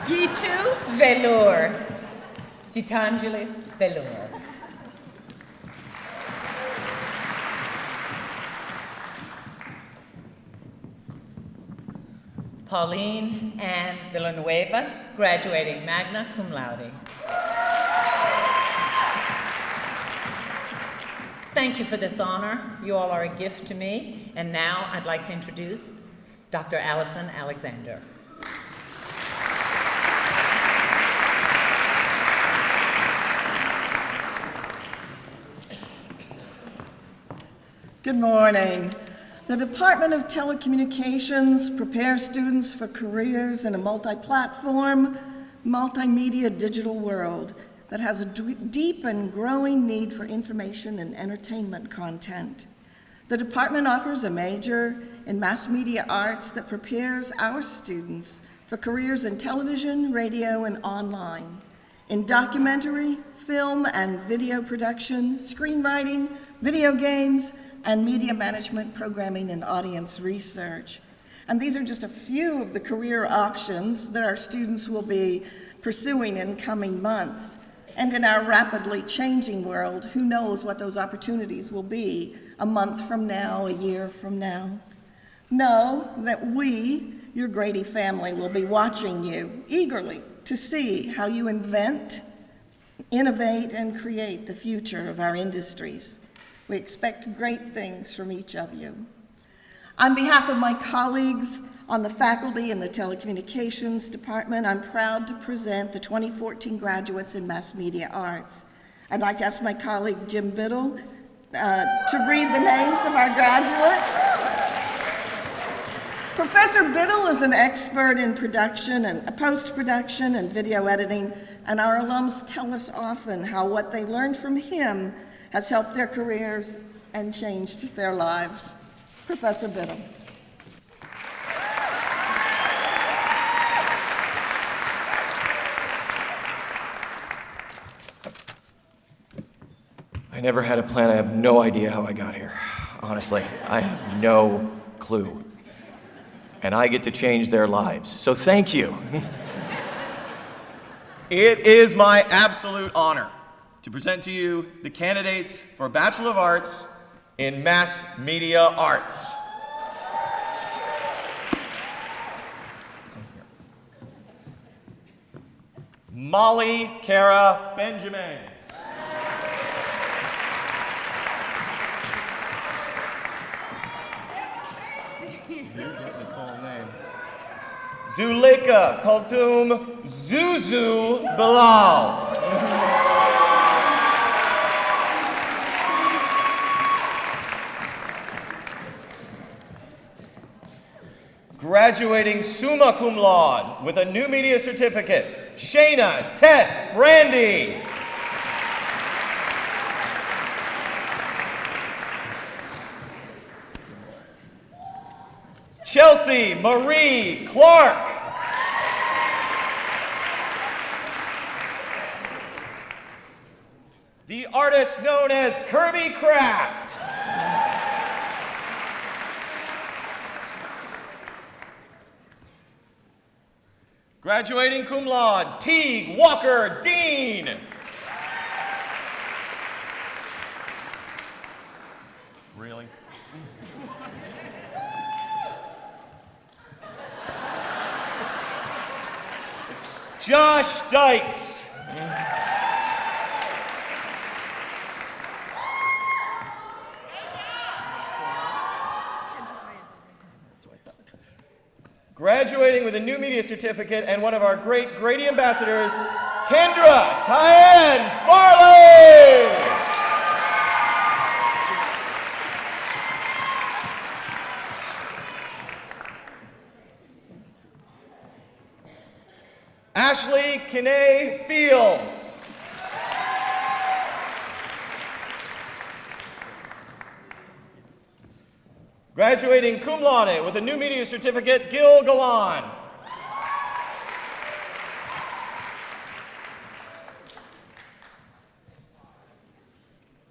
Gitu Velour. Gitanjali Velour. Pauline Ann Villanueva, graduating magna cum laude. Thank you for this honor. You all are a gift to me. And now I'd like to introduce Dr. Allison Alexander. Good morning. The Department of Telecommunications prepares students for careers in a multi-platform, multimedia digital world that has a deep and growing need for information and entertainment content. The department offers a major in mass media arts that prepares our students for careers in television, radio, and online, in documentary, film and video production, screenwriting, video games, and media management, programming, and audience research. And these are just a few of the career options that our students will be pursuing in coming months. And in our rapidly changing world, who knows what those opportunities will be a month from now, a year from now. Know that we, your Grady family, will be watching you eagerly to see how you invent, innovate, and create the future of our industries. We expect great things from each of you. On behalf of my colleagues on the faculty in the Telecommunications Department, I'm proud to present the 2014 graduates in Mass Media Arts. I'd like to ask my colleague Jim Biddle to read the names of our graduates. Professor Biddle is an expert in production and post-production and video editing, and our alums tell us often how what they learned from him has helped their careers and changed their lives. Professor Biddle. I never had a plan. I have no idea how I got here. Honestly, I have no clue. And I get to change their lives. So thank you. It is my absolute honor to present to you the candidates for Bachelor of Arts in Mass Media Arts. Molly Cara Benjamin. Zuleika Kulthum Zuzu Bilal. Graduating summa cum laude with a new media certificate, Shayna Tess Brandy. Chelsea Marie Clark. The artist known as Kirby Craft. Graduating cum laude, Teague Walker Dean. Really? Josh Dykes. Graduating with a new media certificate and one of our great Grady ambassadors, Kendra Tyann Farley. Ashley Kinney Fields. Graduating cum laude with a new media certificate, Gil Galan.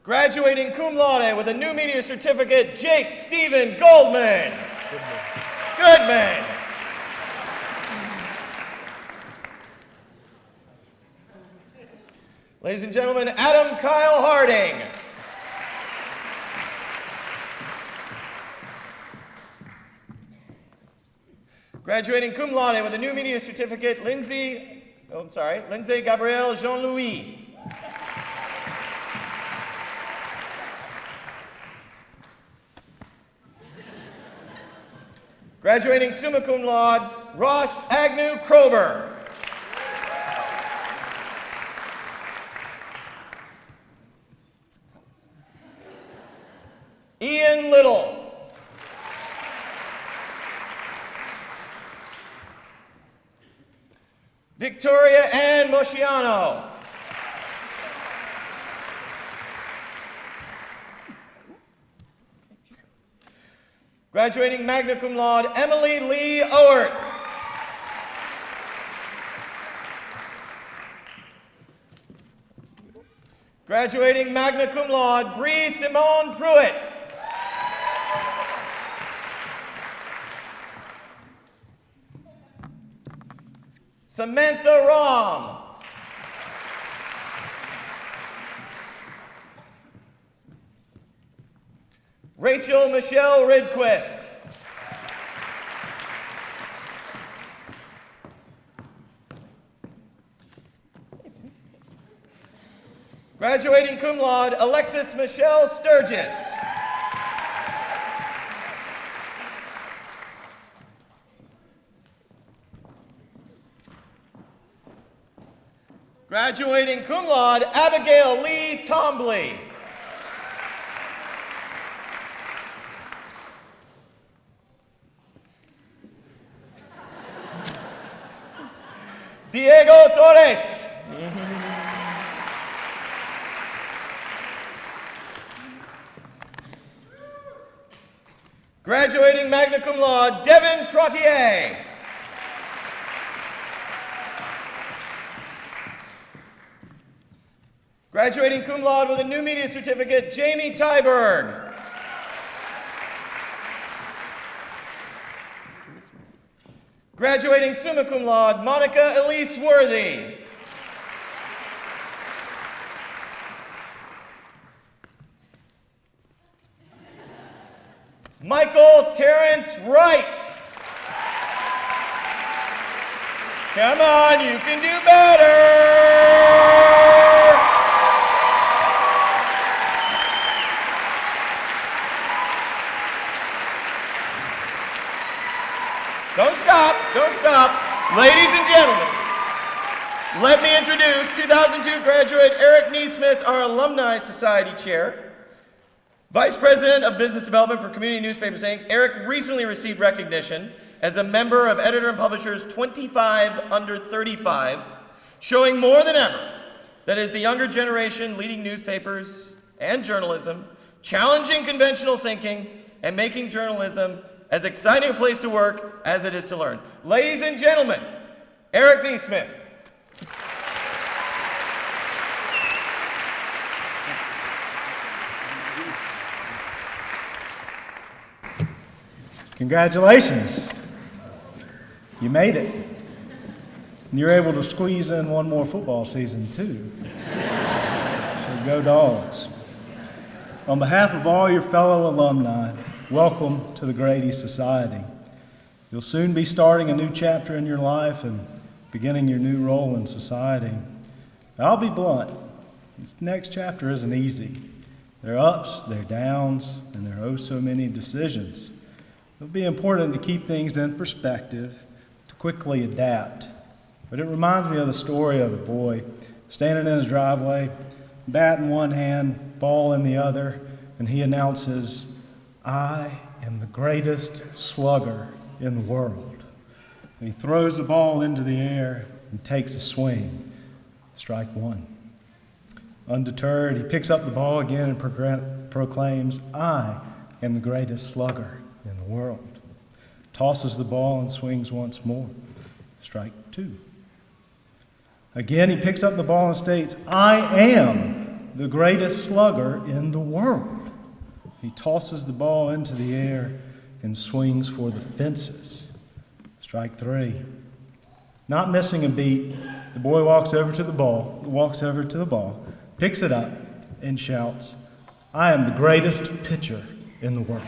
Graduating cum laude with a new media certificate, Jake Stephen Goldman. Goodman. Ladies and gentlemen, Adam Kyle Harding. Graduating cum laude with a new media certificate, Lindsay Gabrielle Jean-Louis. Graduating summa cum laude, Ross Agnew Krober. Ian Little. Victoria Ann Mosciano. Graduating magna cum laude, Emily Lee Owert. Graduating magna cum laude, Bree Simone Pruitt. Samantha Rom. Rachel Michelle Ridquist. Graduating cum laude, Alexis Michelle Sturgis. Graduating cum laude, Abigail Lee Tombley. Diego Torres. Graduating magna cum laude, Devin Trottier. Graduating cum laude with a new media certificate, Jamie Tyberg. Graduating summa cum laude, Monica Elise Worthy. Michael Terrence Wright. Come on, you can do better. Don't stop, don't stop. Ladies and gentlemen, let me introduce 2002 graduate Eric Neesmith, our Alumni Society Chair. Vice President of Business Development for Community Newspapers, Inc., Eric recently received recognition as a member of Editor and Publishers 25 Under 35, showing more than ever that as the younger generation leading newspapers and journalism, challenging conventional thinking, and making journalism as exciting a place to work as it is to learn. Ladies and gentlemen, Eric Neesmith. Congratulations. You made it. And you're able to squeeze in one more football season, too. So go Dogs. On behalf of all your fellow alumni, welcome to the Grady Society. You'll soon be starting a new chapter in your life and beginning your new role in society. I'll be blunt. This next chapter isn't easy. There are ups, there are downs, and there are oh so many decisions. It'll be important to keep things in perspective, to quickly adapt. But it reminds me of the story of a boy standing in his driveway, bat in one hand, ball in the other, and he announces, "I am the greatest slugger in the world." And he throws the ball into the air and takes a swing. Strike one. Undeterred, he picks up the ball again and proclaims, "I am the greatest slugger in the world." Tosses the ball and swings once more. Strike two. Again, he picks up the ball and states, "I am the greatest slugger in the world." He tosses the ball into the air and swings for the fences. Strike three. Not missing a beat, the boy walks over to the ball, picks it up, and shouts, "I am the greatest pitcher in the world."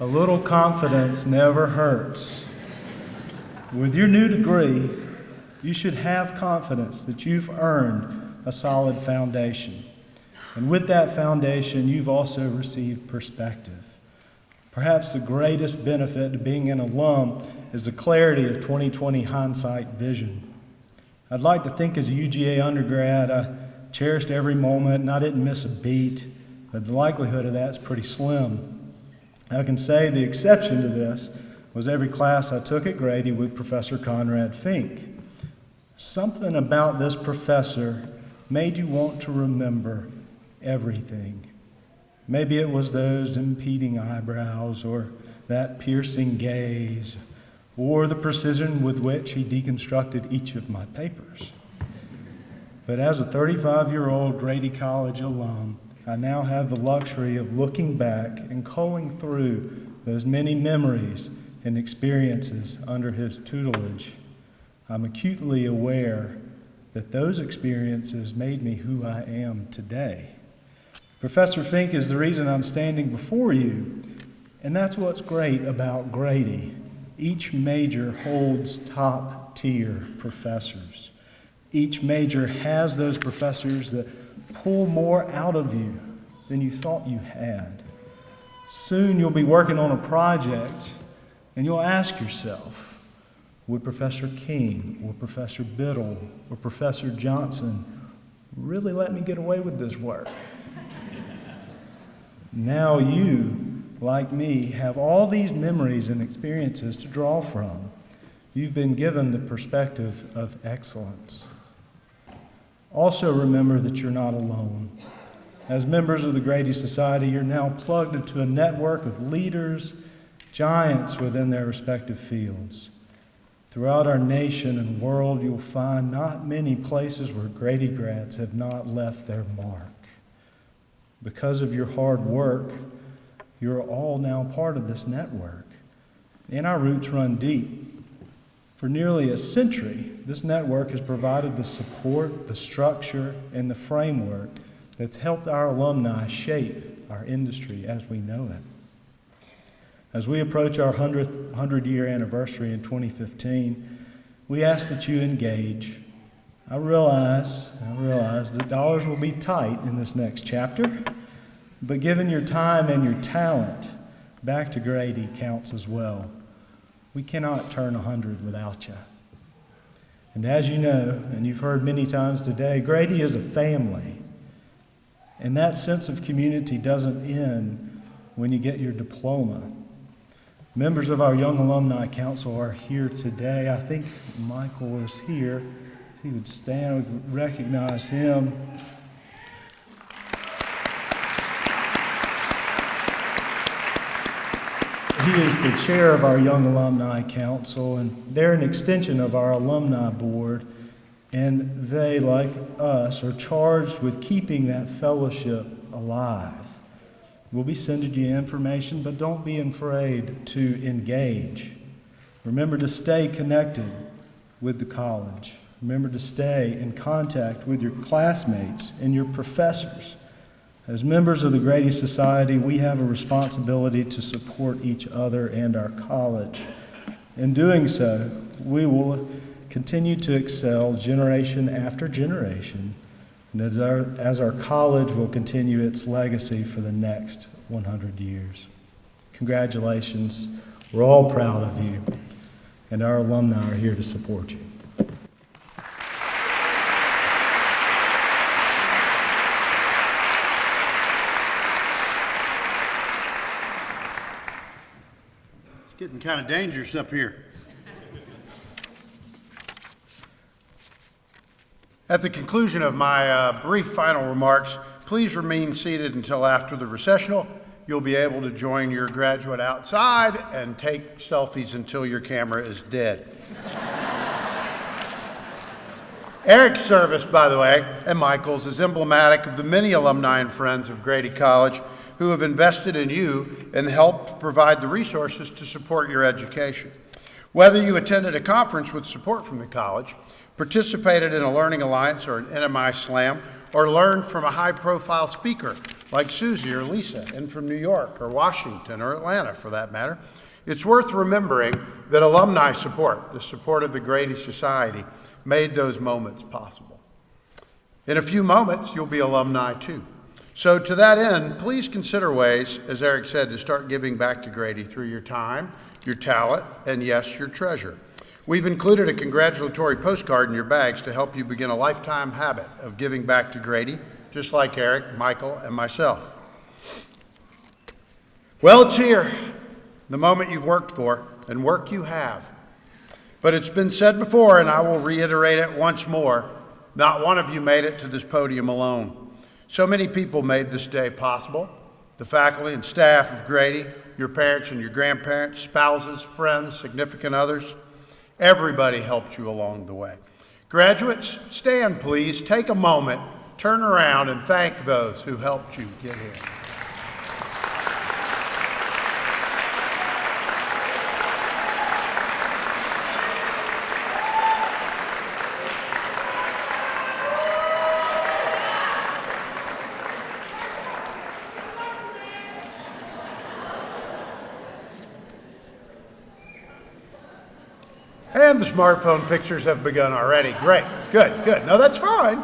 A little confidence never hurts. With your new degree, you should have confidence that you've earned a solid foundation. And with that foundation, you've also received perspective. Perhaps the greatest benefit to being an alum is the clarity of 2020 hindsight vision. I'd like to think as a UGA undergrad, I cherished every moment and I didn't miss a beat, but the likelihood of that's pretty slim. I can say the exception to this was every class I took at Grady with Professor Conrad Fink. Something about this professor made you want to remember everything. Maybe it was those impeding eyebrows, or that piercing gaze, or the precision with which he deconstructed each of my papers. But as a 35-year-old Grady College alum, I now have the luxury of looking back and culling through those many memories and experiences under his tutelage. I'm acutely aware that those experiences made me who I am today. Professor Fink is the reason I'm standing before you, and that's what's great about Grady. Each major holds top-tier professors. Each major has those professors that pull more out of you than you thought you had. Soon you'll be working on a project, and you'll ask yourself, would Professor King or Professor Biddle or Professor Johnson really let me get away with this work? Now you, like me, have all these memories and experiences to draw from. You've been given the perspective of excellence. Also remember that you're not alone. As members of the Grady Society, you're now plugged into a network of leaders, giants within their respective fields. Throughout our nation and world, you'll find not many places where Grady grads have not left their mark. Because of your hard work, you're all now part of this network. And our roots run deep. For nearly a century, this network has provided the support, the structure, and the framework that's helped our alumni shape our industry as we know it. As we approach our 100-year anniversary in 2015, we ask that you engage. I realize that dollars will be tight in this next chapter, but given your time and your talent, back to Grady counts as well. We cannot turn 100 without you. And as you know, and you've heard many times today, Grady is a family. And that sense of community doesn't end when you get your diploma. Members of our Young Alumni Council are here today. I think Michael is here. If he would stand, we would recognize him. He is the chair of our Young Alumni Council, and they're an extension of our alumni board, and they, like us, are charged with keeping that fellowship alive. We'll be sending you information, but don't be afraid to engage. Remember to stay connected with the college. Remember to stay in contact with your classmates and your professors. As members of the Grady Society, we have a responsibility to support each other and our college. In doing so, we will continue to excel generation after generation, and as our college will continue its legacy for the next 100 years. Congratulations. We're all proud of you, and our alumni are here to support you. Getting kind of dangerous up here. At the conclusion of my brief final remarks, please remain seated until after the recessional. You'll be able to join your graduate outside and take selfies until your camera is dead. Eric's service, by the way, and Michael's, is emblematic of the many alumni and friends of Grady College who have invested in you and helped provide the resources to support your education. Whether you attended a conference with support from the college, participated in a Learning Alliance or an NMI Slam, or learned from a high-profile speaker like Susie or Lisa, and from New York or Washington or Atlanta for that matter, it's worth remembering that alumni support, the support of the Grady Society, made those moments possible. In a few moments, you'll be alumni too. So to that end, please consider ways, as Eric said, to start giving back to Grady through your time, your talent, and yes, your treasure. We've included a congratulatory postcard in your bags to help you begin a lifetime habit of giving back to Grady, just like Eric, Michael, and myself. Well, it's here, the moment you've worked for, and work you have. But it's been said before, and I will reiterate it once more, not one of you made it to this podium alone. So many people made this day possible. The faculty and staff of Grady, your parents and your grandparents, spouses, friends, significant others. Everybody helped you along the way. Graduates, stand please, take a moment, turn around and thank those who helped you get here. And the smartphone pictures have begun already. Great, good, good. No, that's fine.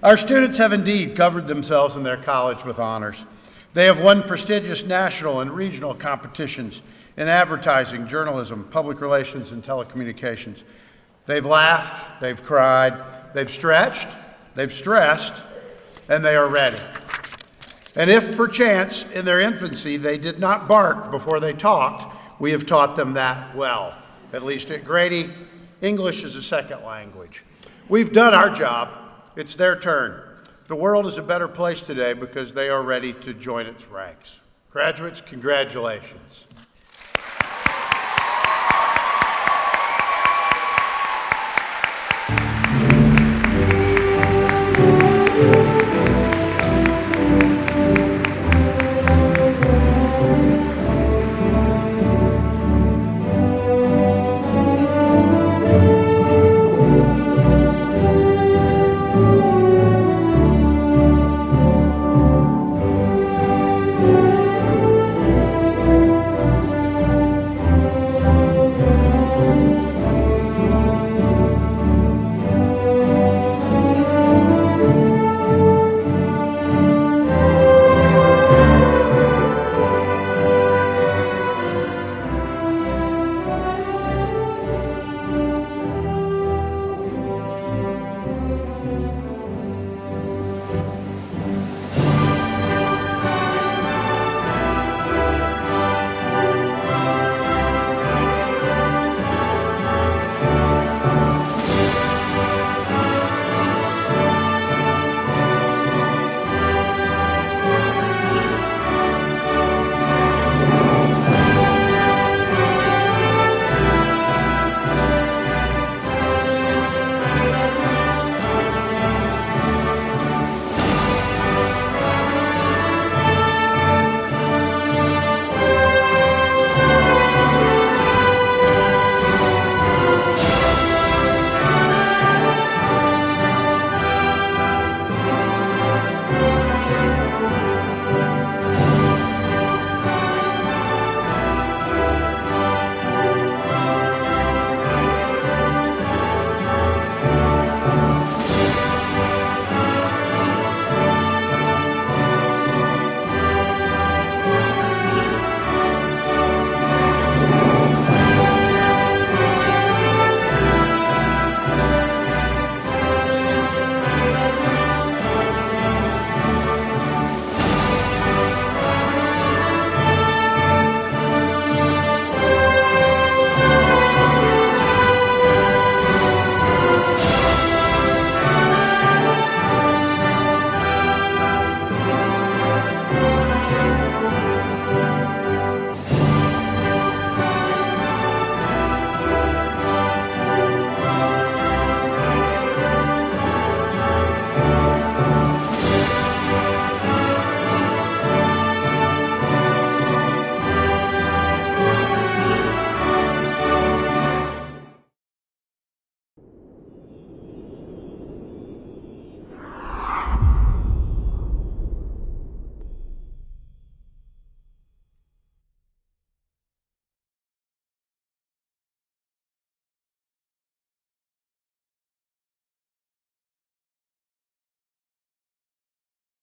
Our students have indeed covered themselves in their college with honors. They have won prestigious national and regional competitions in advertising, journalism, public relations, and telecommunications. They've laughed, they've cried, they've stretched, they've stressed, and they are ready. And if perchance in their infancy they did not bark before they talked, we have taught them that well. At least at Grady, English is a second language. We've done our job. It's their turn. The world is a better place today because they are ready to join its ranks. Graduates, congratulations.